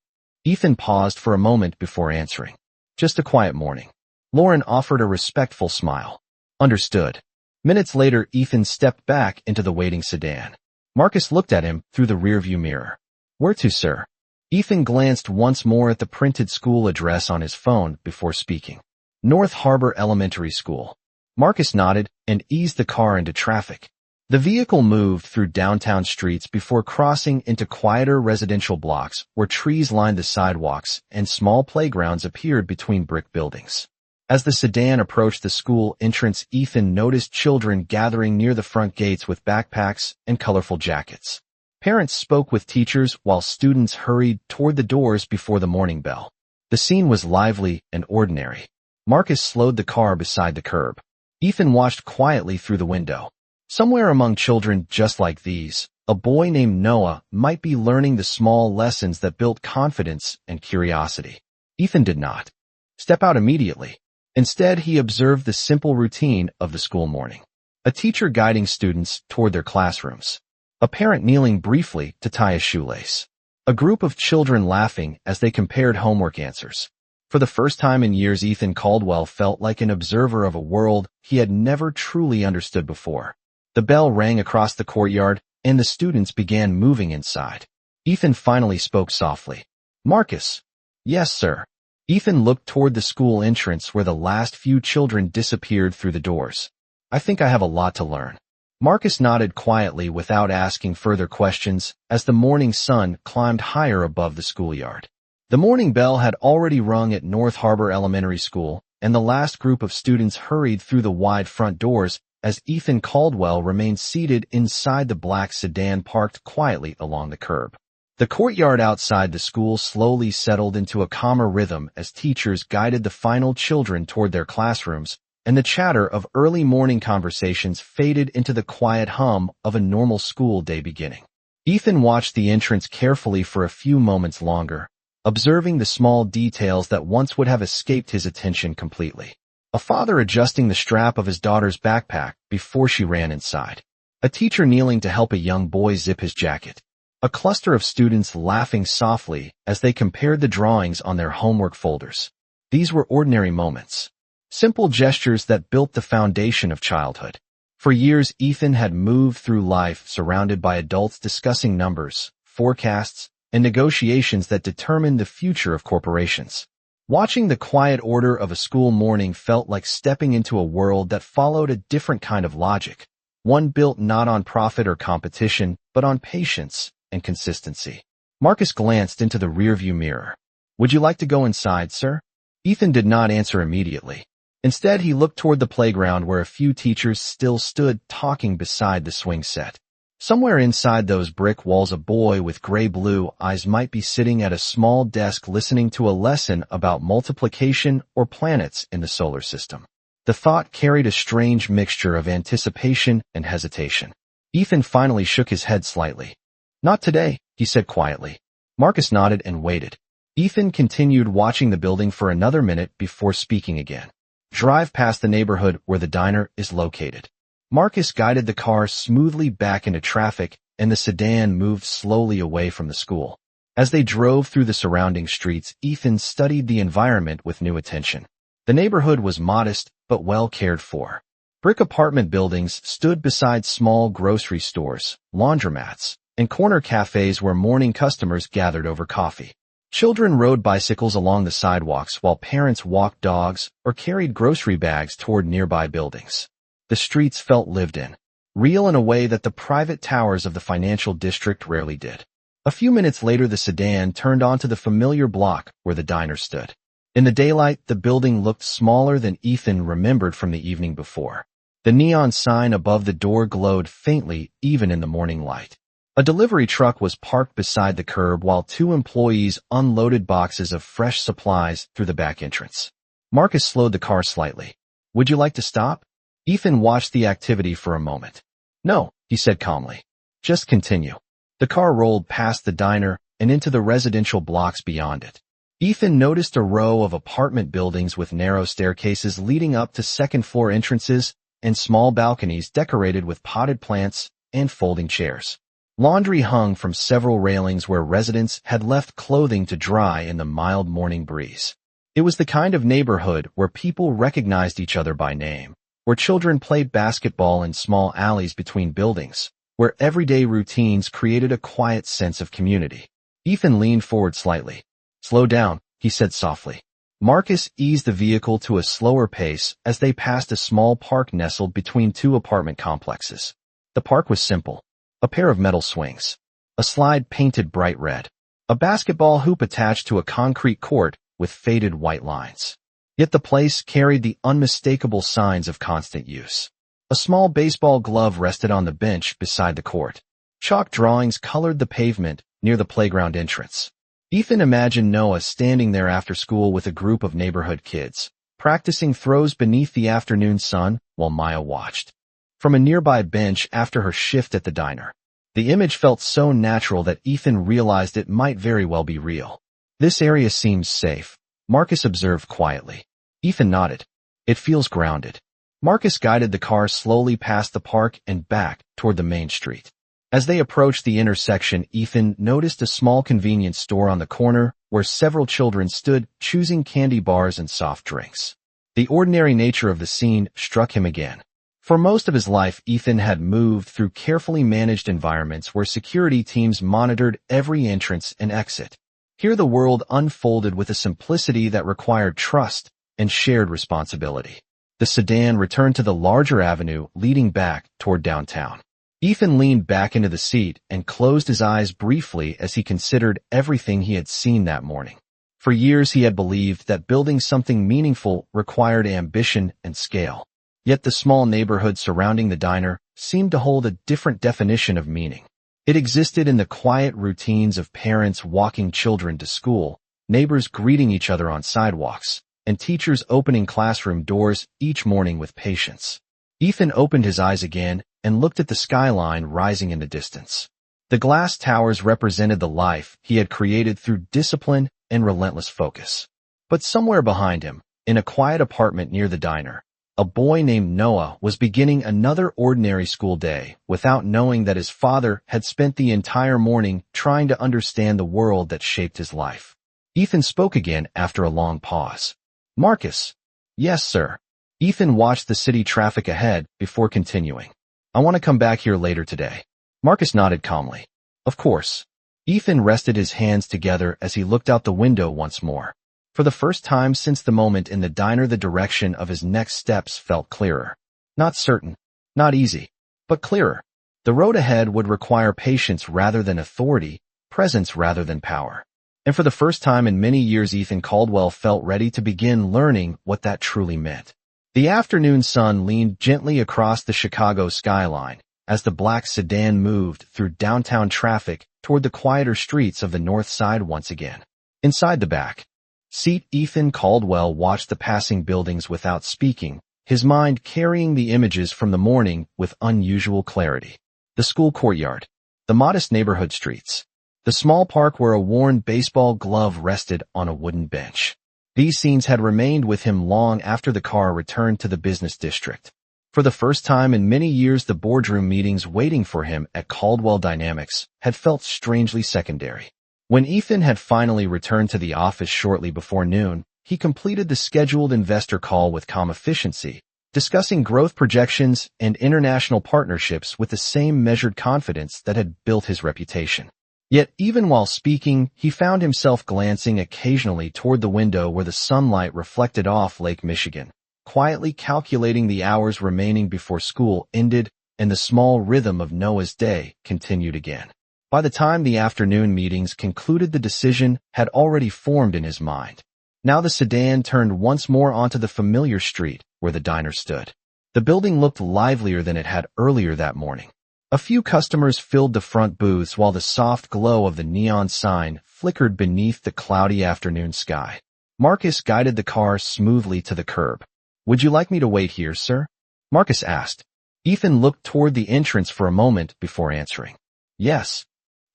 Ethan paused for a moment before answering. "Just a quiet morning." Lauren offered a respectful smile. "Understood." Minutes later, Ethan stepped back into the waiting sedan. Marcus looked at him through the rearview mirror. "Where to, sir?" Ethan glanced once more at the printed school address on his phone before speaking. "North Harbor Elementary School." Marcus nodded and eased the car into traffic. The vehicle moved through downtown streets before crossing into quieter residential blocks where trees lined the sidewalks and small playgrounds appeared between brick buildings. As the sedan approached the school entrance, Ethan noticed children gathering near the front gates with backpacks and colorful jackets. Parents spoke with teachers while students hurried toward the doors before the morning bell. The scene was lively and ordinary. Marcus slowed the car beside the curb. Ethan watched quietly through the window. Somewhere among children just like these, a boy named Noah might be learning the small lessons that built confidence and curiosity. Ethan did not step out immediately. Instead, he observed the simple routine of the school morning. A teacher guiding students toward their classrooms. A parent kneeling briefly to tie a shoelace. A group of children laughing as they compared homework answers. For the first time in years, Ethan Caldwell felt like an observer of a world he had never truly understood before. The bell rang across the courtyard, and the students began moving inside. Ethan finally spoke softly. "Marcus." "Yes, sir." Ethan looked toward the school entrance where the last few children disappeared through the doors. "I think I have a lot to learn." Marcus nodded quietly without asking further questions as the morning sun climbed higher above the schoolyard. The morning bell had already rung at North Harbor Elementary School, and the last group of students hurried through the wide front doors as Ethan Caldwell remained seated inside the black sedan parked quietly along the curb. The courtyard outside the school slowly settled into a calmer rhythm as teachers guided the final children toward their classrooms, and the chatter of early morning conversations faded into the quiet hum of a normal school day beginning. Ethan watched the entrance carefully for a few moments longer, observing the small details that once would have escaped his attention completely. A father adjusting the strap of his daughter's backpack before she ran inside. A teacher kneeling to help a young boy zip his jacket. A cluster of students laughing softly as they compared the drawings on their homework folders. These were ordinary moments. Simple gestures that built the foundation of childhood. For years, Ethan had moved through life surrounded by adults discussing numbers, forecasts, and negotiations that determined the future of corporations. Watching the quiet order of a school morning felt like stepping into a world that followed a different kind of logic, one built not on profit or competition, but on patience and consistency. Marcus glanced into the rearview mirror. "Would you like to go inside, sir?" Ethan did not answer immediately. Instead, he looked toward the playground where a few teachers still stood talking beside the swing set. Somewhere inside those brick walls, a boy with gray-blue eyes might be sitting at a small desk listening to a lesson about multiplication or planets in the solar system. The thought carried a strange mixture of anticipation and hesitation. Ethan finally shook his head slightly. "Not today," he said quietly. Marcus nodded and waited. Ethan continued watching the building for another minute before speaking again. "Drive past the neighborhood where the diner is located." Marcus guided the car smoothly back into traffic, and the sedan moved slowly away from the school. As they drove through the surrounding streets, Ethan studied the environment with new attention. The neighborhood was modest, but well cared for. Brick apartment buildings stood beside small grocery stores, laundromats, and corner cafes where morning customers gathered over coffee. Children rode bicycles along the sidewalks while parents walked dogs or carried grocery bags toward nearby buildings. The streets felt lived in, real in a way that the private towers of the financial district rarely did. A few minutes later, the sedan turned onto the familiar block where the diner stood. In the daylight, the building looked smaller than Ethan remembered from the evening before. The neon sign above the door glowed faintly even in the morning light. A delivery truck was parked beside the curb while two employees unloaded boxes of fresh supplies through the back entrance. Marcus slowed the car slightly. "Would you like to stop?" Ethan watched the activity for a moment. "No," he said calmly. "Just continue." The car rolled past the diner and into the residential blocks beyond it. Ethan noticed a row of apartment buildings with narrow staircases leading up to second-floor entrances and small balconies decorated with potted plants and folding chairs. Laundry hung from several railings where residents had left clothing to dry in the mild morning breeze. It was the kind of neighborhood where people recognized each other by name, where children played basketball in small alleys between buildings, where everyday routines created a quiet sense of community. Ethan leaned forward slightly. "Slow down," he said softly. Marcus eased the vehicle to a slower pace as they passed a small park nestled between two apartment complexes. The park was simple. A pair of metal swings. A slide painted bright red. A basketball hoop attached to a concrete court with faded white lines. Yet the place carried the unmistakable signs of constant use. A small baseball glove rested on the bench beside the court. Chalk drawings colored the pavement near the playground entrance. Ethan imagined Noah standing there after school with a group of neighborhood kids, practicing throws beneath the afternoon sun while Maya watched. From a nearby bench after her shift at the diner. The image felt so natural that Ethan realized it might very well be real. "This area seems safe," Marcus observed quietly. Ethan nodded. "It feels grounded." Marcus guided the car slowly past the park and back toward the main street. As they approached the intersection, Ethan noticed a small convenience store on the corner where several children stood, choosing candy bars and soft drinks. The ordinary nature of the scene struck him again. For most of his life, Ethan had moved through carefully managed environments where security teams monitored every entrance and exit. Here the world unfolded with a simplicity that required trust and shared responsibility. The sedan returned to the larger avenue leading back toward downtown. Ethan leaned back into the seat and closed his eyes briefly as he considered everything he had seen that morning. For years he had believed that building something meaningful required ambition and scale. Yet the small neighborhood surrounding the diner seemed to hold a different definition of meaning. It existed in the quiet routines of parents walking children to school, neighbors greeting each other on sidewalks, and teachers opening classroom doors each morning with patience. Ethan opened his eyes again and looked at the skyline rising in the distance. The glass towers represented the life he had created through discipline and relentless focus. But somewhere behind him, in a quiet apartment near the diner, a boy named Noah was beginning another ordinary school day without knowing that his father had spent the entire morning trying to understand the world that shaped his life. Ethan spoke again after a long pause. "Marcus." "Yes, sir." Ethan watched the city traffic ahead before continuing. "I want to come back here later today." Marcus nodded calmly. "Of course." Ethan rested his hands together as he looked out the window once more. For the first time since the moment in the diner, the direction of his next steps felt clearer. Not certain, not easy, but clearer. The road ahead would require patience rather than authority, presence rather than power. And for the first time in many years, Ethan Caldwell felt ready to begin learning what that truly meant. The afternoon sun leaned gently across the Chicago skyline as the black sedan moved through downtown traffic toward the quieter streets of the north side once again. Inside the back seat, Ethan Caldwell watched the passing buildings without speaking, his mind carrying the images from the morning with unusual clarity. The school courtyard, the modest neighborhood streets, the small park where a worn baseball glove rested on a wooden bench. These scenes had remained with him long after the car returned to the business district. For the first time in many years, the boardroom meetings waiting for him at Caldwell Dynamics had felt strangely secondary. When Ethan had finally returned to the office shortly before noon, he completed the scheduled investor call with calm efficiency, discussing growth projections and international partnerships with the same measured confidence that had built his reputation. Yet even while speaking, he found himself glancing occasionally toward the window where the sunlight reflected off Lake Michigan, quietly calculating the hours remaining before school ended and the small rhythm of Noah's day continued again. By the time the afternoon meetings concluded, the decision had already formed in his mind. Now the sedan turned once more onto the familiar street where the diner stood. The building looked livelier than it had earlier that morning. A few customers filled the front booths while the soft glow of the neon sign flickered beneath the cloudy afternoon sky. Marcus guided the car smoothly to the curb. "Would you like me to wait here, sir?" Marcus asked. Ethan looked toward the entrance for a moment before answering. "Yes."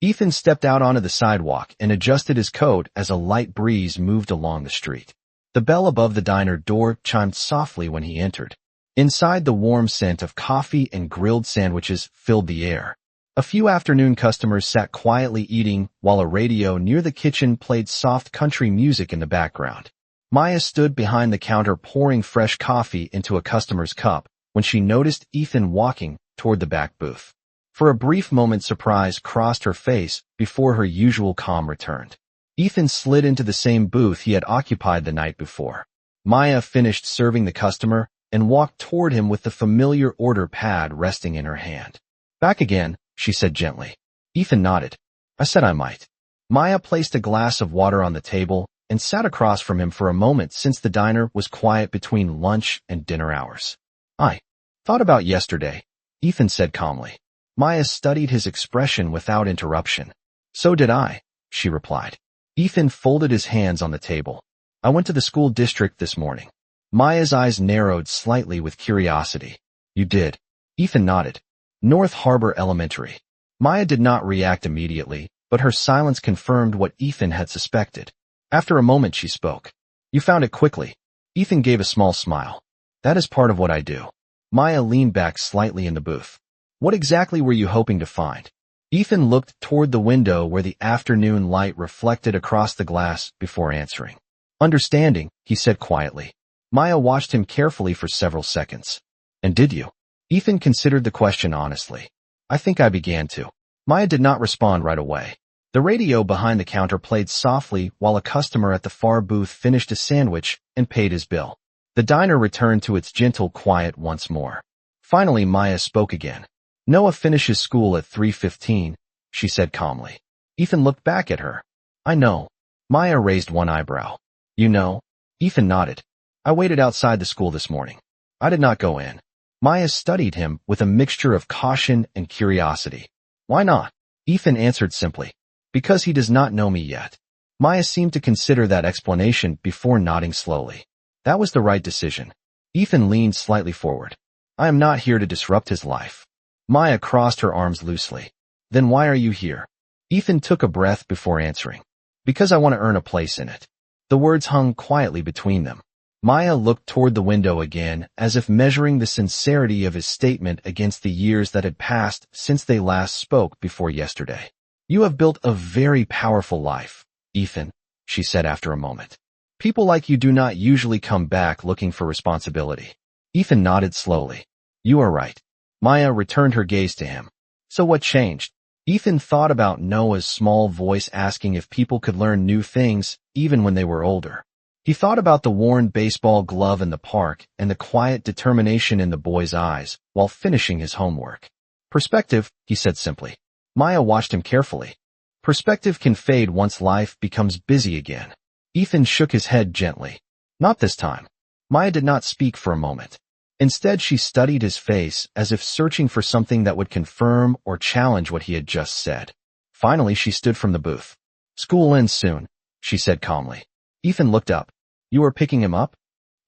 Ethan stepped out onto the sidewalk and adjusted his coat as a light breeze moved along the street. The bell above the diner door chimed softly when he entered. Inside, the warm scent of coffee and grilled sandwiches filled the air. A few afternoon customers sat quietly eating while a radio near the kitchen played soft country music in the background. Maya stood behind the counter pouring fresh coffee into a customer's cup when she noticed Ethan walking toward the back booth. For a brief moment, surprise crossed her face before her usual calm returned. Ethan slid into the same booth he had occupied the night before. Maya finished serving the customer and walked toward him with the familiar order pad resting in her hand. "Back again," she said gently. Ethan nodded. "I said I might." Maya placed a glass of water on the table and sat across from him for a moment since the diner was quiet between lunch and dinner hours. "I thought about yesterday," Ethan said calmly. Maya studied his expression without interruption. "So did I," she replied. Ethan folded his hands on the table. "I went to the school district this morning." Maya's eyes narrowed slightly with curiosity. "You did?" Ethan nodded. "North Harbor Elementary." Maya did not react immediately, but her silence confirmed what Ethan had suspected. After a moment, she spoke. "You found it quickly." Ethan gave a small smile. "That is part of what I do." Maya leaned back slightly in the booth. "What exactly were you hoping to find?" Ethan looked toward the window where the afternoon light reflected across the glass before answering. Understanding, he said quietly. Maya watched him carefully for several seconds. And did you? Ethan considered the question honestly. I think I began to. Maya did not respond right away. The radio behind the counter played softly while a customer at the far booth finished a sandwich and paid his bill. The diner returned to its gentle quiet once more. Finally, Maya spoke again. Noah finishes school at 3:15, she said calmly. Ethan looked back at her. I know. Maya raised one eyebrow. You know? Ethan nodded. I waited outside the school this morning. I did not go in. Maya studied him with a mixture of caution and curiosity. Why not? Ethan answered simply. Because he does not know me yet. Maya seemed to consider that explanation before nodding slowly. That was the right decision. Ethan leaned slightly forward. I am not here to disrupt his life. Maya crossed her arms loosely. Then why are you here? Ethan took a breath before answering. Because I want to earn a place in it. The words hung quietly between them. Maya looked toward the window again, as if measuring the sincerity of his statement against the years that had passed since they last spoke before yesterday. You have built a very powerful life, Ethan, she said after a moment. People like you do not usually come back looking for responsibility. Ethan nodded slowly. You are right. Maya returned her gaze to him. So what changed? Ethan thought about Noah's small voice asking if people could learn new things, even when they were older. He thought about the worn baseball glove in the park and the quiet determination in the boy's eyes while finishing his homework. Perspective, he said simply. Maya watched him carefully. Perspective can fade once life becomes busy again. Ethan shook his head gently. Not this time. Maya did not speak for a moment. Instead, she studied his face as if searching for something that would confirm or challenge what he had just said. Finally, she stood from the booth. School ends soon, she said calmly. Ethan looked up. You are picking him up?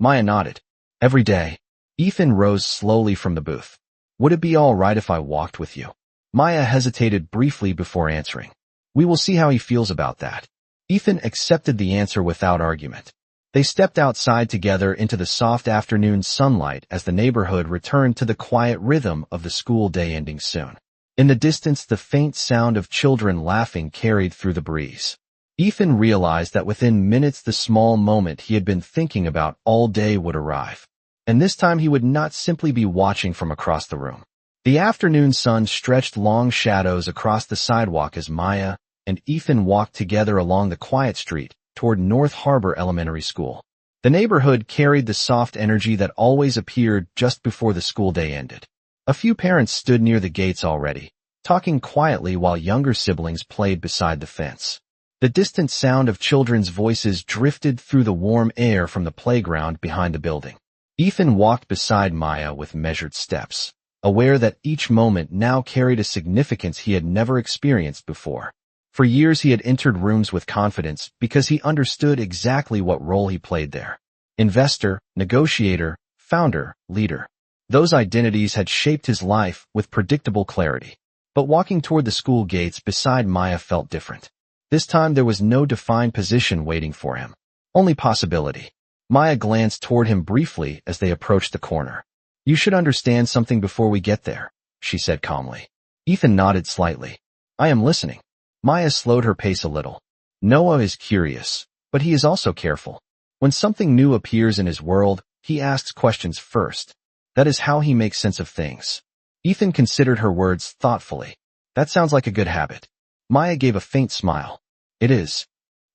Maya nodded. Every day. Ethan rose slowly from the booth. Would it be all right if I walked with you? Maya hesitated briefly before answering. We will see how he feels about that. Ethan accepted the answer without argument. They stepped outside together into the soft afternoon sunlight as the neighborhood returned to the quiet rhythm of the school day ending soon. In the distance, the faint sound of children laughing carried through the breeze. Ethan realized that within minutes the small moment he had been thinking about all day would arrive. And this time he would not simply be watching from across the room. The afternoon sun stretched long shadows across the sidewalk as Maya and Ethan walked together along the quiet street toward North Harbor Elementary School. The neighborhood carried the soft energy that always appeared just before the school day ended. A few parents stood near the gates already, talking quietly while younger siblings played beside the fence. The distant sound of children's voices drifted through the warm air from the playground behind the building. Ethan walked beside Maya with measured steps, aware that each moment now carried a significance he had never experienced before. For years he had entered rooms with confidence because he understood exactly what role he played there. Investor, negotiator, founder, leader. Those identities had shaped his life with predictable clarity. But walking toward the school gates beside Maya felt different. This time there was no defined position waiting for him. Only possibility. Maya glanced toward him briefly as they approached the corner. You should understand something before we get there, she said calmly. Ethan nodded slightly. I am listening. Maya slowed her pace a little. Noah is curious, but he is also careful. When something new appears in his world, he asks questions first. That is how he makes sense of things. Ethan considered her words thoughtfully. That sounds like a good habit. Maya gave a faint smile. It is.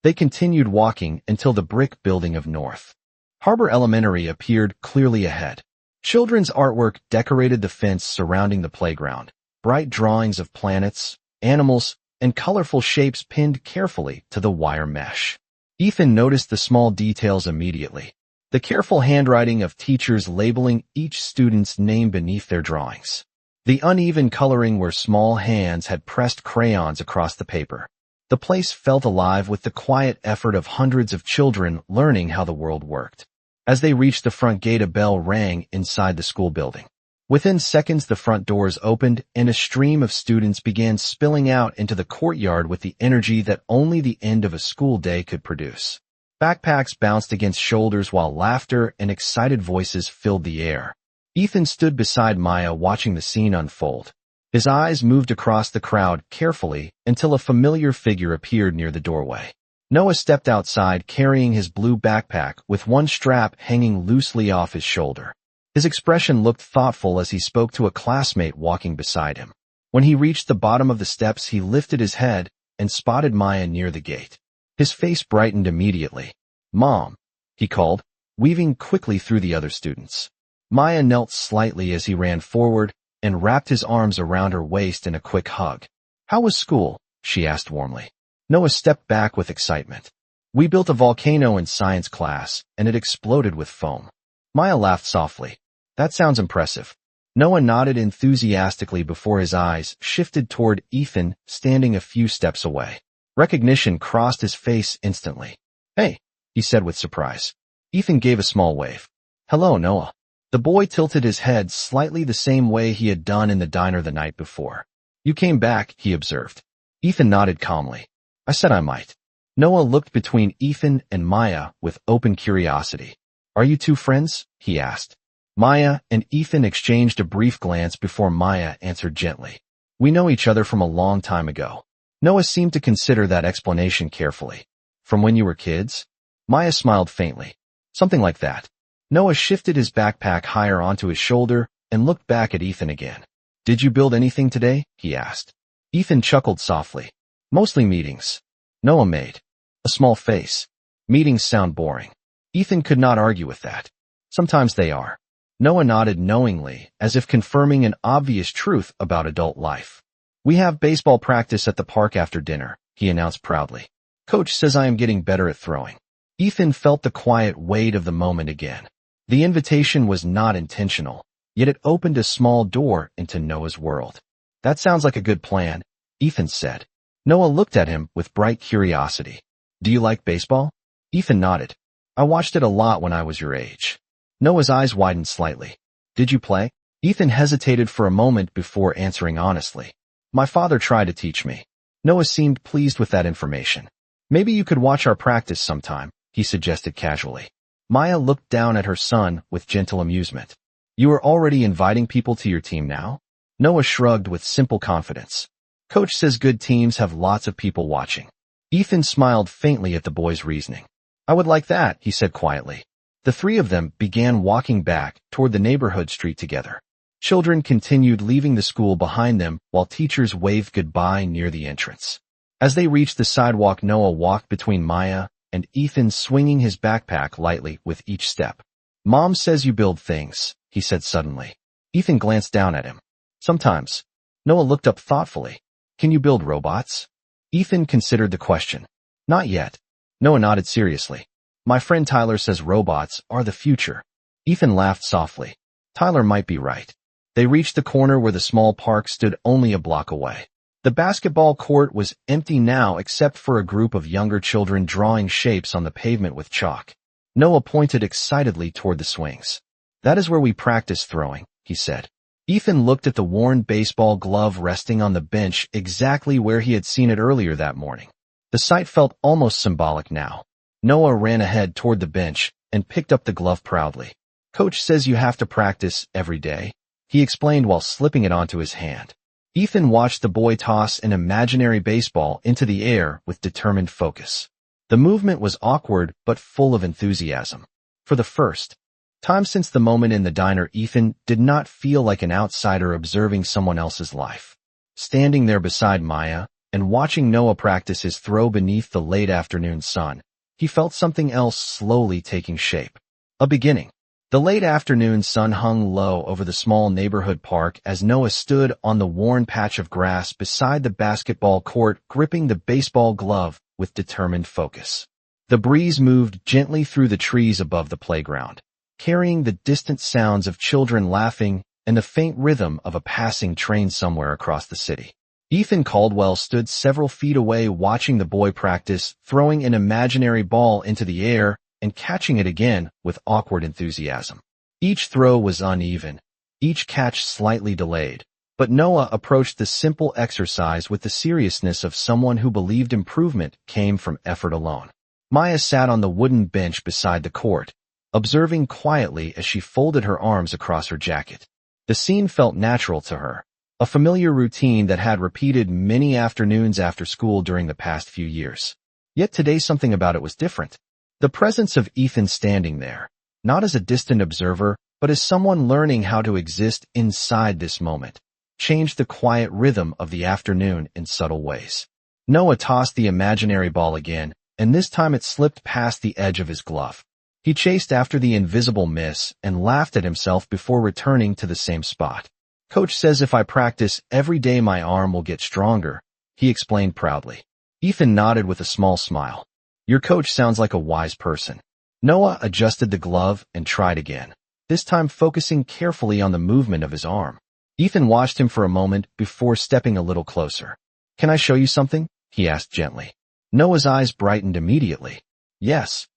They continued walking until the brick building of North Harbor Elementary appeared clearly ahead. Children's artwork decorated the fence surrounding the playground. Bright drawings of planets, animals, and colorful shapes pinned carefully to the wire mesh. Ethan noticed the small details immediately. The careful handwriting of teachers labeling each student's name beneath their drawings. The uneven coloring where small hands had pressed crayons across the paper. The place felt alive with the quiet effort of hundreds of children learning how the world worked. As they reached the front gate, a bell rang inside the school building. Within seconds, the front doors opened and a stream of students began spilling out into the courtyard with the energy that only the end of a school day could produce. Backpacks bounced against shoulders while laughter and excited voices filled the air. Ethan stood beside Maya watching the scene unfold. His eyes moved across the crowd carefully until a familiar figure appeared near the doorway. Noah stepped outside carrying his blue backpack with one strap hanging loosely off his shoulder. His expression looked thoughtful as he spoke to a classmate walking beside him. When he reached the bottom of the steps, he lifted his head and spotted Maya near the gate. His face brightened immediately. "Mom," he called, weaving quickly through the other students. Maya knelt slightly as he ran forward and wrapped his arms around her waist in a quick hug. "How was school?" she asked warmly. Noah stepped back with excitement. "We built a volcano in science class, and it exploded with foam." Maya laughed softly. "That sounds impressive." Noah nodded enthusiastically before his eyes shifted toward Ethan, standing a few steps away. Recognition crossed his face instantly. "Hey," he said with surprise. Ethan gave a small wave. "Hello, Noah." The boy tilted his head slightly the same way he had done in the diner the night before. "You came back," he observed. Ethan nodded calmly. "I said I might." Noah looked between Ethan and Maya with open curiosity. "Are you two friends?" he asked. Maya and Ethan exchanged a brief glance before Maya answered gently. "We know each other from a long time ago." Noah seemed to consider that explanation carefully. "From when you were kids?" Maya smiled faintly. "Something like that." Noah shifted his backpack higher onto his shoulder and looked back at Ethan again. "Did you build anything today?" he asked. Ethan chuckled softly. "Mostly meetings." Noah made a small face. "Meetings sound boring." Ethan could not argue with that. "Sometimes they are." Noah nodded knowingly, as if confirming an obvious truth about adult life. "We have baseball practice at the park after dinner," he announced proudly. "Coach says I am getting better at throwing." Ethan felt the quiet weight of the moment again. The invitation was not intentional, yet it opened a small door into Noah's world. "That sounds like a good plan," Ethan said. Noah looked at him with bright curiosity. "Do you like baseball?" Ethan nodded. "I watched it a lot when I was your age." Noah's eyes widened slightly. "Did you play?" Ethan hesitated for a moment before answering honestly. "My father tried to teach me." Noah seemed pleased with that information. "Maybe you could watch our practice sometime," he suggested casually. Maya looked down at her son with gentle amusement. "You are already inviting people to your team now?" Noah shrugged with simple confidence. "Coach says good teams have lots of people watching." Ethan smiled faintly at the boy's reasoning. "I would like that," he said quietly. The three of them began walking back toward the neighborhood street together. Children continued leaving the school behind them while teachers waved goodbye near the entrance. As they reached the sidewalk, Noah walked between Maya and Ethan, swinging his backpack lightly with each step. "Mom says you build things," he said suddenly. Ethan glanced down at him. "Sometimes." Noah looked up thoughtfully. "Can you build robots?" Ethan considered the question. "Not yet." Noah nodded seriously. "My friend Tyler says robots are the future." Ethan laughed softly. Tyler might be right. They reached the corner where the small park stood only a block away. The basketball court was empty now except for a group of younger children drawing shapes on the pavement with chalk. Noah pointed excitedly toward the swings. "That is where we practice throwing," he said. Ethan looked at the worn baseball glove resting on the bench exactly where he had seen it earlier that morning. The sight felt almost symbolic now. Noah ran ahead toward the bench and picked up the glove proudly. "Coach says you have to practice every day," he explained while slipping it onto his hand. Ethan watched the boy toss an imaginary baseball into the air with determined focus. The movement was awkward but full of enthusiasm. For the first time since the moment in the diner, Ethan did not feel like an outsider observing someone else's life. Standing there beside Maya and watching Noah practice his throw beneath the late afternoon sun, he felt something else slowly taking shape. A beginning. The late afternoon sun hung low over the small neighborhood park as Noah stood on the worn patch of grass beside the basketball court, gripping the baseball glove with determined focus. The breeze moved gently through the trees above the playground, carrying the distant sounds of children laughing and the faint rhythm of a passing train somewhere across the city. Ethan Caldwell stood several feet away watching the boy practice, throwing an imaginary ball into the air and catching it again with awkward enthusiasm. Each throw was uneven, each catch slightly delayed, but Noah approached the simple exercise with the seriousness of someone who believed improvement came from effort alone. Maya sat on the wooden bench beside the court, observing quietly as she folded her arms across her jacket. The scene felt natural to her, a familiar routine that had repeated many afternoons after school during the past few years. Yet today something about it was different. The presence of Ethan standing there, not as a distant observer, but as someone learning how to exist inside this moment, changed the quiet rhythm of the afternoon in subtle ways. Noah tossed the imaginary ball again, and this time it slipped past the edge of his glove. He chased after the invisible miss and laughed at himself before returning to the same spot. Coach says if I practice every day my arm will get stronger, he explained proudly. Ethan nodded with a small smile. Your coach sounds like a wise person. Noah adjusted the glove and tried again, this time focusing carefully on the movement of his arm. Ethan watched him for a moment before stepping a little closer. Can I show you something? He asked gently. Noah's eyes brightened immediately. Yes.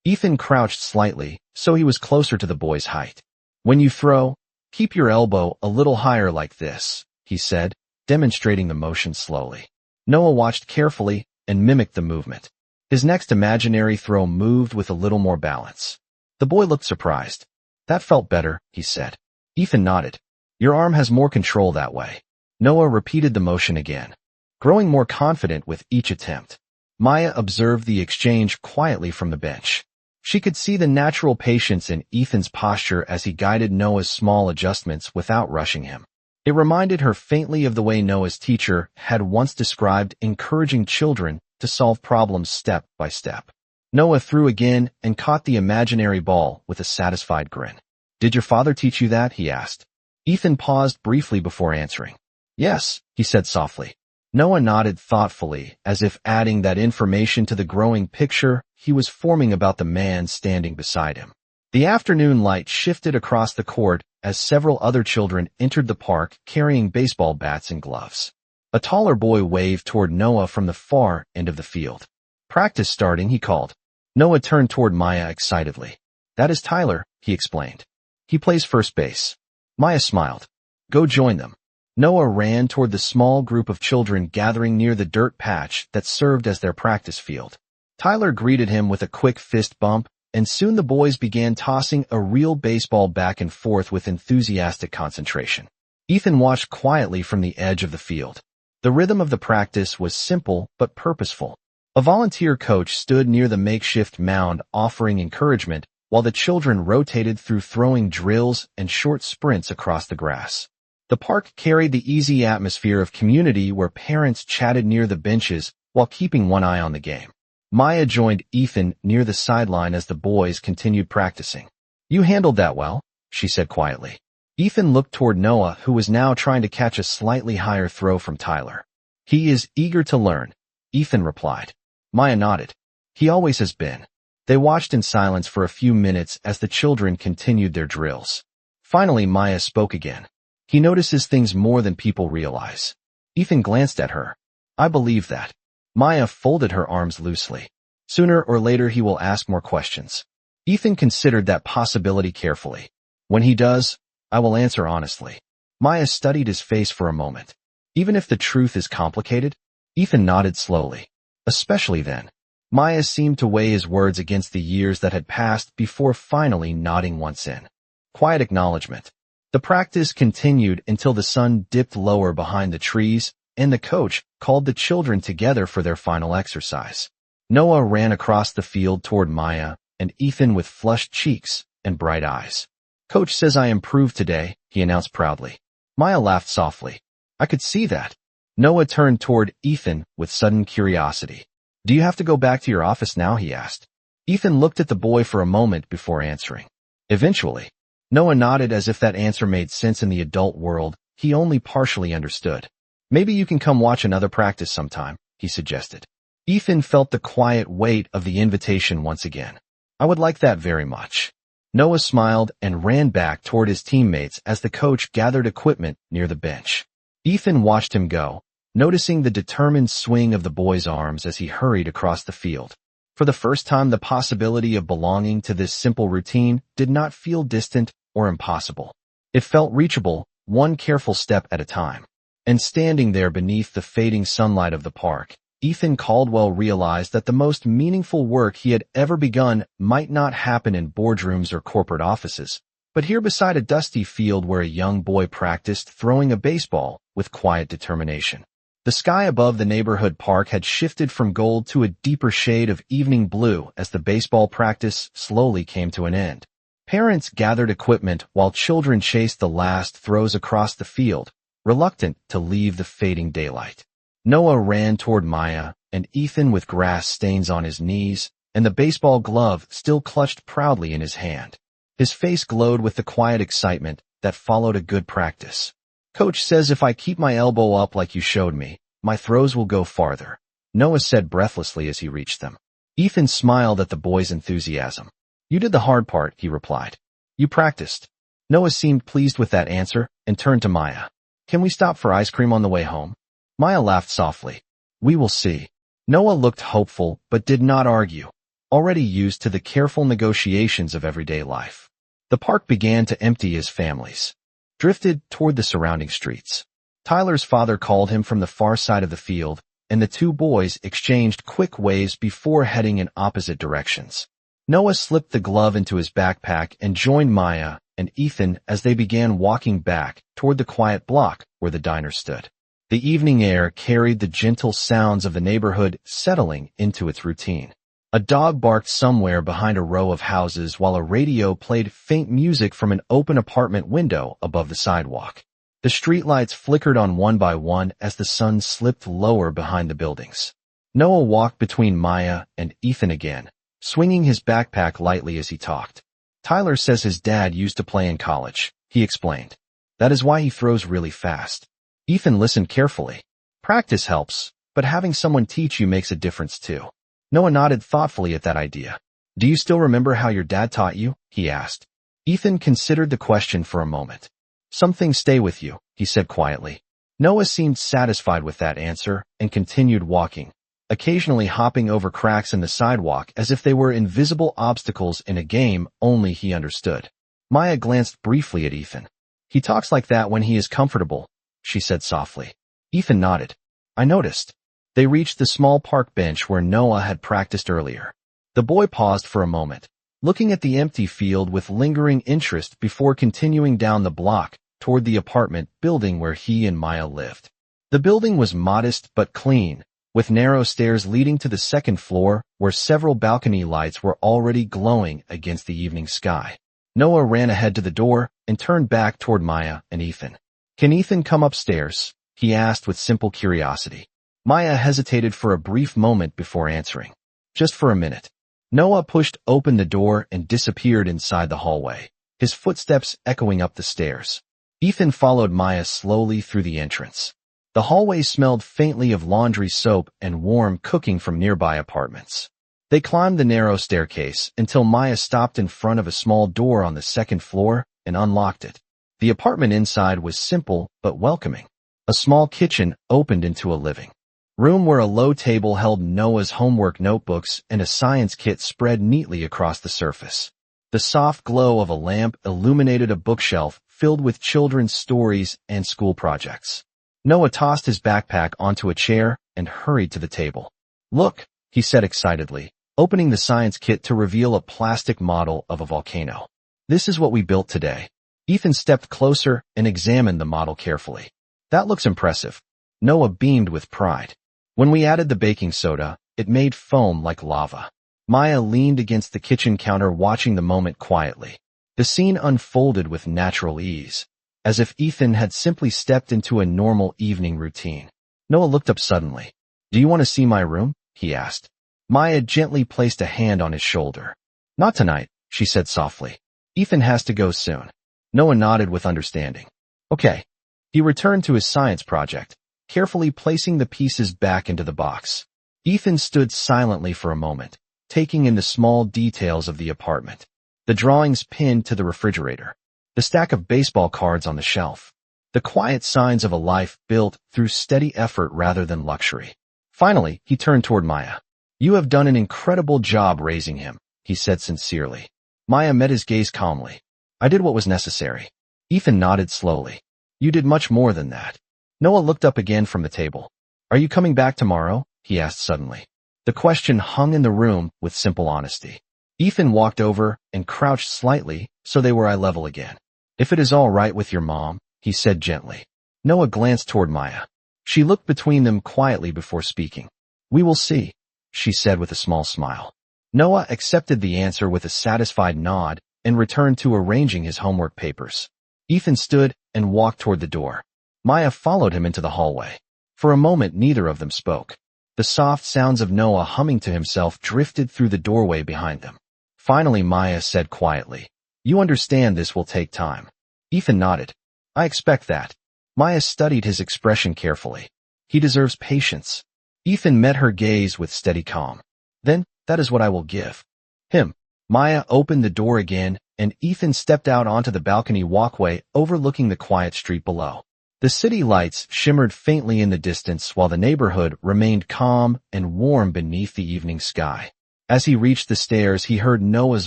Ethan crouched slightly, so he was closer to the boy's height. When you throw, keep your elbow a little higher like this, he said, demonstrating the motion slowly. Noah watched carefully and mimicked the movement. His next imaginary throw moved with a little more balance. The boy looked surprised. That felt better, he said. Ethan nodded. Your arm has more control that way. Noah repeated the motion again, growing more confident with each attempt. Maya observed the exchange quietly from the bench. She could see the natural patience in Ethan's posture as he guided Noah's small adjustments without rushing him. It reminded her faintly of the way Noah's teacher had once described encouraging children to solve problems step by step. Noah threw again and caught the imaginary ball with a satisfied grin. Did your father teach you that? He asked. Ethan paused briefly before answering. Yes, he said softly. Noah nodded thoughtfully, as if adding that information to the growing picture he was forming about the man standing beside him. The afternoon light shifted across the court as several other children entered the park carrying baseball bats and gloves. A taller boy waved toward Noah from the far end of the field. Practice starting, he called. Noah turned toward Maya excitedly. That is Tyler, he explained. He plays first base. Maya smiled. Go join them. Noah ran toward the small group of children gathering near the dirt patch that served as their practice field. Tyler greeted him with a quick fist bump, and soon the boys began tossing a real baseball back and forth with enthusiastic concentration. Ethan watched quietly from the edge of the field. The rhythm of the practice was simple but purposeful. A volunteer coach stood near the makeshift mound offering encouragement, while the children rotated through throwing drills and short sprints across the grass. The park carried the easy atmosphere of community where parents chatted near the benches while keeping one eye on the game. Maya joined Ethan near the sideline as the boys continued practicing. You handled that well, she said quietly. Ethan looked toward Noah, who was now trying to catch a slightly higher throw from Tyler. He is eager to learn, Ethan replied. Maya nodded. He always has been. They watched in silence for a few minutes as the children continued their drills. Finally, Maya spoke again. He notices things more than people realize. Ethan glanced at her. I believe that. Maya folded her arms loosely. Sooner or later he will ask more questions. Ethan considered that possibility carefully. When he does, I will answer honestly. Maya studied his face for a moment. Even if the truth is complicated, Ethan nodded slowly. Especially then. Maya seemed to weigh his words against the years that had passed before finally nodding once in. Quiet acknowledgement. The practice continued until the sun dipped lower behind the trees, and the coach called the children together for their final exercise. Noah ran across the field toward Maya and Ethan with flushed cheeks and bright eyes. Coach says I improved today, he announced proudly. Maya laughed softly. I could see that. Noah turned toward Ethan with sudden curiosity. Do you have to go back to your office now? He asked. Ethan looked at the boy for a moment before answering. Eventually. Noah nodded as if that answer made sense in the adult world he only partially understood. Maybe you can come watch another practice sometime, he suggested. Ethan felt the quiet weight of the invitation once again. I would like that very much. Noah smiled and ran back toward his teammates as the coach gathered equipment near the bench. Ethan watched him go, noticing the determined swing of the boy's arms as he hurried across the field. For the first time, the possibility of belonging to this simple routine did not feel distant or impossible. It felt reachable, one careful step at a time. And standing there beneath the fading sunlight of the park, Ethan Caldwell realized that the most meaningful work he had ever begun might not happen in boardrooms or corporate offices, but here beside a dusty field where a young boy practiced throwing a baseball with quiet determination. The sky above the neighborhood park had shifted from gold to a deeper shade of evening blue as the baseball practice slowly came to an end. Parents gathered equipment while children chased the last throws across the field, reluctant to leave the fading daylight. Noah ran toward Maya, and Ethan with grass stains on his knees, and the baseball glove still clutched proudly in his hand. His face glowed with the quiet excitement that followed a good practice. "Coach says if I keep my elbow up like you showed me, my throws will go farther," Noah said breathlessly as he reached them. Ethan smiled at the boy's enthusiasm. "You did the hard part," he replied. "You practiced." Noah seemed pleased with that answer and turned to Maya. "Can we stop for ice cream on the way home?" Maya laughed softly. "We will see." Noah looked hopeful but did not argue, already used to the careful negotiations of everyday life. The park began to empty as families drifted toward the surrounding streets. Tyler's father called him from the far side of the field, and the two boys exchanged quick waves before heading in opposite directions. Noah slipped the glove into his backpack and joined Maya and Ethan as they began walking back toward the quiet block where the diner stood. The evening air carried the gentle sounds of the neighborhood settling into its routine. A dog barked somewhere behind a row of houses while a radio played faint music from an open apartment window above the sidewalk. The streetlights flickered on one by one as the sun slipped lower behind the buildings. Noah walked between Maya and Ethan again, swinging his backpack lightly as he talked. "Tyler says his dad used to play in college," he explained. "That is why he throws really fast." Ethan listened carefully. "Practice helps, but having someone teach you makes a difference too." Noah nodded thoughtfully at that idea. "Do you still remember how your dad taught you?" he asked. Ethan considered the question for a moment. "Some things stay with you," he said quietly. Noah seemed satisfied with that answer and continued walking, occasionally hopping over cracks in the sidewalk as if they were invisible obstacles in a game only he understood. Maya glanced briefly at Ethan. "He talks like that when he is comfortable," she said softly. Ethan nodded. "I noticed." They reached the small park bench where Noah had practiced earlier. The boy paused for a moment, looking at the empty field with lingering interest before continuing down the block toward the apartment building where he and Maya lived. The building was modest but clean, with narrow stairs leading to the second floor where several balcony lights were already glowing against the evening sky. Noah ran ahead to the door and turned back toward Maya and Ethan. "Can Ethan come upstairs?" he asked with simple curiosity. Maya hesitated for a brief moment before answering. "Just for a minute." Noah pushed open the door and disappeared inside the hallway, his footsteps echoing up the stairs. Ethan followed Maya slowly through the entrance. The hallway smelled faintly of laundry soap and warm cooking from nearby apartments. They climbed the narrow staircase until Maya stopped in front of a small door on the second floor and unlocked it. The apartment inside was simple but welcoming. A small kitchen opened into a living room where a low table held Noah's homework notebooks and a science kit spread neatly across the surface. The soft glow of a lamp illuminated a bookshelf filled with children's stories and school projects. Noah tossed his backpack onto a chair and hurried to the table. "Look," he said excitedly, opening the science kit to reveal a plastic model of a volcano. "This is what we built today." Ethan stepped closer and examined the model carefully. "That looks impressive." Noah beamed with pride. "When we added the baking soda, it made foam like lava." Maya leaned against the kitchen counter watching the moment quietly. The scene unfolded with natural ease, as if Ethan had simply stepped into a normal evening routine. Noah looked up suddenly. "Do you want to see my room?" he asked. Maya gently placed a hand on his shoulder. "Not tonight," she said softly. "Ethan has to go soon." Noah nodded with understanding. "Okay." He returned to his science project, carefully placing the pieces back into the box. Ethan stood silently for a moment, taking in the small details of the apartment. The drawings pinned to the refrigerator, the stack of baseball cards on the shelf, the quiet signs of a life built through steady effort rather than luxury. Finally, he turned toward Maya. "You have done an incredible job raising him," he said sincerely. Maya met his gaze calmly. "I did what was necessary." Ethan nodded slowly. "You did much more than that." Noah looked up again from the table. "Are you coming back tomorrow?" he asked suddenly. The question hung in the room with simple honesty. Ethan walked over and crouched slightly, so they were eye level again. If it is all right with your mom, he said gently. Noah glanced toward Maya. She looked between them quietly before speaking. We will see, she said with a small smile. Noah accepted the answer with a satisfied nod and returned to arranging his homework papers. Ethan stood and walked toward the door. Maya followed him into the hallway. For a moment, neither of them spoke. The soft sounds of Noah humming to himself drifted through the doorway behind them. Finally, Maya said quietly, You understand this will take time. Ethan nodded. I expect that. Maya studied his expression carefully. He deserves patience. Ethan met her gaze with steady calm. Then, that is what I will give him. Maya opened the door again, and Ethan stepped out onto the balcony walkway overlooking the quiet street below. The city lights shimmered faintly in the distance while the neighborhood remained calm and warm beneath the evening sky. As he reached the stairs, he heard Noah's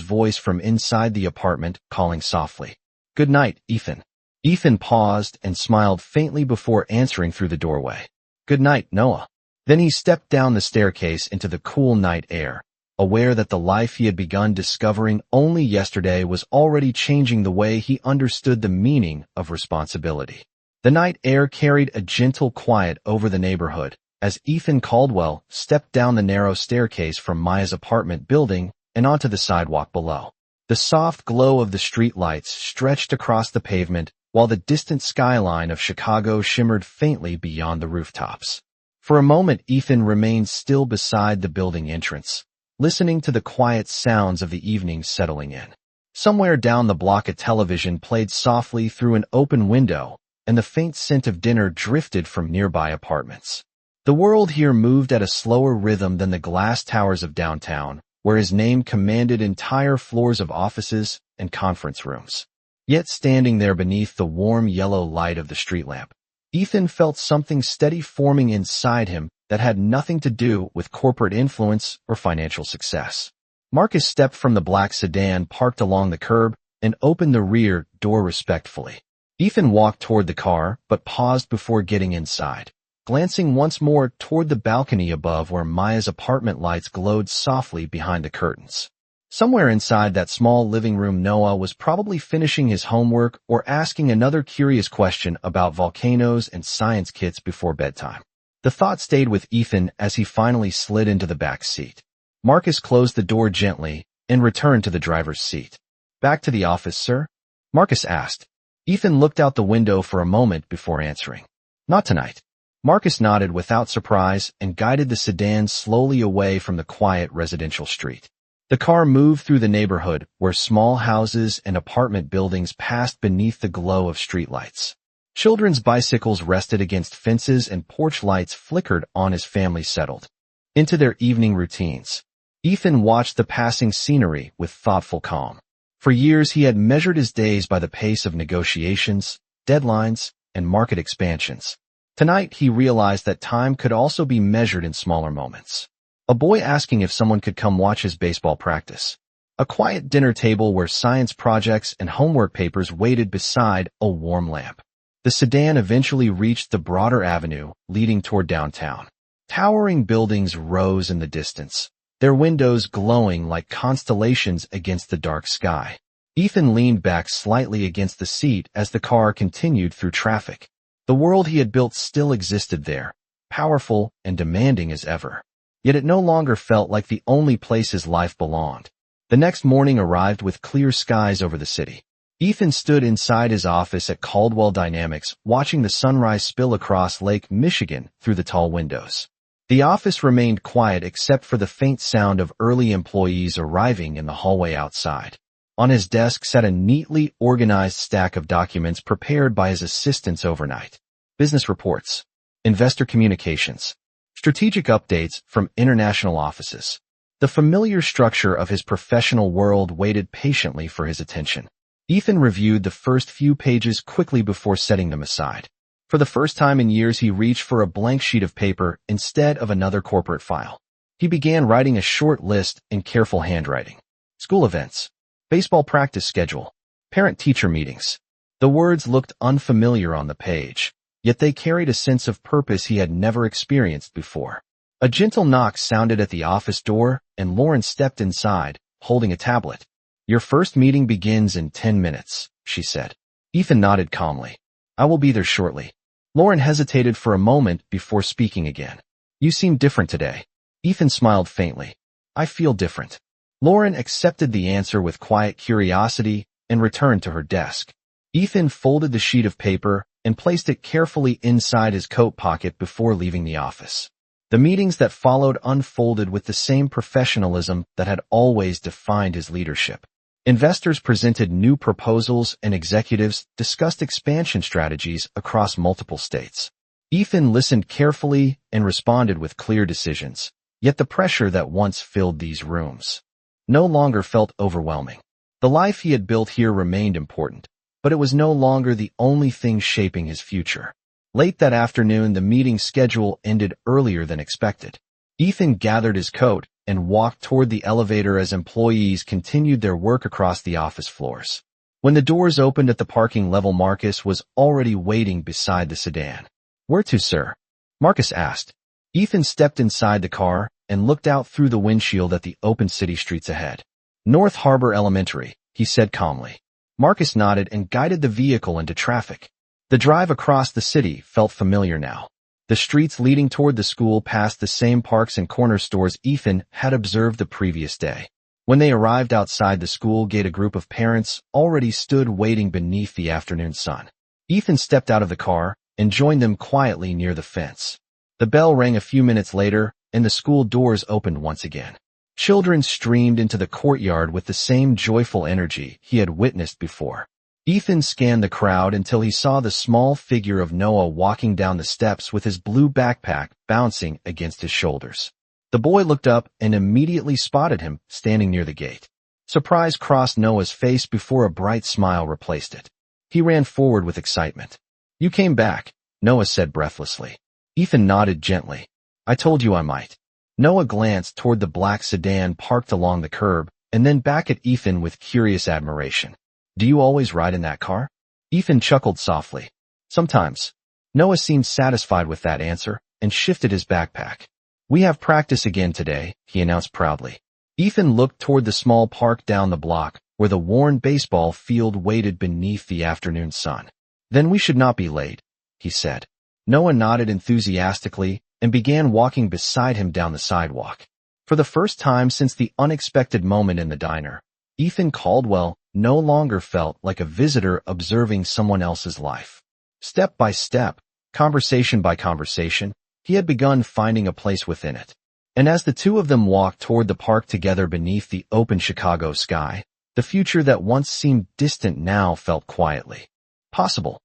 voice from inside the apartment calling softly. Good night, Ethan. Ethan paused and smiled faintly before answering through the doorway. Good night, Noah. Then he stepped down the staircase into the cool night air, aware that the life he had begun discovering only yesterday was already changing the way he understood the meaning of responsibility. The night air carried a gentle quiet over the neighborhood as Ethan Caldwell stepped down the narrow staircase from Maya's apartment building and onto the sidewalk below. The soft glow of the street lights stretched across the pavement while the distant skyline of Chicago shimmered faintly beyond the rooftops. For a moment, Ethan remained still beside the building entrance, listening to the quiet sounds of the evening settling in. Somewhere down the block, a television played softly through an open window, and the faint scent of dinner drifted from nearby apartments. The world here moved at a slower rhythm than the glass towers of downtown, where his name commanded entire floors of offices and conference rooms. Yet standing there beneath the warm yellow light of the street lamp, Ethan felt something steady forming inside him that had nothing to do with corporate influence or financial success. Marcus stepped from the black sedan parked along the curb and opened the rear door respectfully. Ethan walked toward the car, but paused before getting inside, glancing once more toward the balcony above where Maya's apartment lights glowed softly behind the curtains. Somewhere inside that small living room, Noah was probably finishing his homework or asking another curious question about volcanoes and science kits before bedtime. The thought stayed with Ethan as he finally slid into the back seat. Marcus closed the door gently and returned to the driver's seat. Back to the office, sir? Marcus asked. Ethan looked out the window for a moment before answering. Not tonight. Marcus nodded without surprise and guided the sedan slowly away from the quiet residential street. The car moved through the neighborhood where small houses and apartment buildings passed beneath the glow of streetlights. Children's bicycles rested against fences and porch lights flickered on as families settled into their evening routines. Ethan watched the passing scenery with thoughtful calm. For years he had measured his days by the pace of negotiations, deadlines, and market expansions. Tonight he realized that time could also be measured in smaller moments. A boy asking if someone could come watch his baseball practice. A quiet dinner table where science projects and homework papers waited beside a warm lamp. The sedan eventually reached the broader avenue leading toward downtown. Towering buildings rose in the distance, their windows glowing like constellations against the dark sky. Ethan leaned back slightly against the seat as the car continued through traffic. The world he had built still existed there, powerful and demanding as ever. Yet it no longer felt like the only place his life belonged. The next morning arrived with clear skies over the city. Ethan stood inside his office at Caldwell Dynamics, watching the sunrise spill across Lake Michigan through the tall windows. The office remained quiet except for the faint sound of early employees arriving in the hallway outside. On his desk sat a neatly organized stack of documents prepared by his assistants overnight. Business reports, investor communications, strategic updates from international offices. The familiar structure of his professional world waited patiently for his attention. Ethan reviewed the first few pages quickly before setting them aside. For the first time in years, he reached for a blank sheet of paper instead of another corporate file. He began writing a short list in careful handwriting. School events, baseball practice schedule, parent-teacher meetings. The words looked unfamiliar on the page, yet they carried a sense of purpose he had never experienced before. A gentle knock sounded at the office door, and Lauren stepped inside, holding a tablet. Your first meeting begins in 10 minutes, she said. Ethan nodded calmly. I will be there shortly. Lauren hesitated for a moment before speaking again. You seem different today. Ethan smiled faintly. I feel different. Lauren accepted the answer with quiet curiosity and returned to her desk. Ethan folded the sheet of paper and placed it carefully inside his coat pocket before leaving the office. The meetings that followed unfolded with the same professionalism that had always defined his leadership. Investors presented new proposals and executives discussed expansion strategies across multiple states. Ethan listened carefully and responded with clear decisions, yet the pressure that once filled these rooms no longer felt overwhelming. The life he had built here remained important, but it was no longer the only thing shaping his future. Late that afternoon, the meeting schedule ended earlier than expected. Ethan gathered his coat and walked toward the elevator as employees continued their work across the office floors. When the doors opened at the parking level, Marcus was already waiting beside the sedan. Where to, sir? Marcus asked. Ethan stepped inside the car and looked out through the windshield at the open city streets ahead. North Harbor Elementary, he said calmly. Marcus nodded and guided the vehicle into traffic. The drive across the city felt familiar now. The streets leading toward the school passed the same parks and corner stores Ethan had observed the previous day. When they arrived outside the school gate, a group of parents already stood waiting beneath the afternoon sun. Ethan stepped out of the car and joined them quietly near the fence. The bell rang a few minutes later, and the school doors opened once again. Children streamed into the courtyard with the same joyful energy he had witnessed before. Ethan scanned the crowd until he saw the small figure of Noah walking down the steps with his blue backpack bouncing against his shoulders. The boy looked up and immediately spotted him standing near the gate. Surprise crossed Noah's face before a bright smile replaced it. He ran forward with excitement. You came back, Noah said breathlessly. Ethan nodded gently. I told you I might. Noah glanced toward the black sedan parked along the curb and then back at Ethan with curious admiration. Do you always ride in that car? Ethan chuckled softly. Sometimes. Noah seemed satisfied with that answer and shifted his backpack. We have practice again today, he announced proudly. Ethan looked toward the small park down the block where the worn baseball field waited beneath the afternoon sun. Then we should not be late, he said. Noah nodded enthusiastically and began walking beside him down the sidewalk. For the first time since the unexpected moment in the diner, Ethan Caldwell no longer felt like a visitor observing someone else's life. Step by step, conversation by conversation, he had begun finding a place within it. And as the two of them walked toward the park together beneath the open Chicago sky, the future that once seemed distant now felt quietly possible.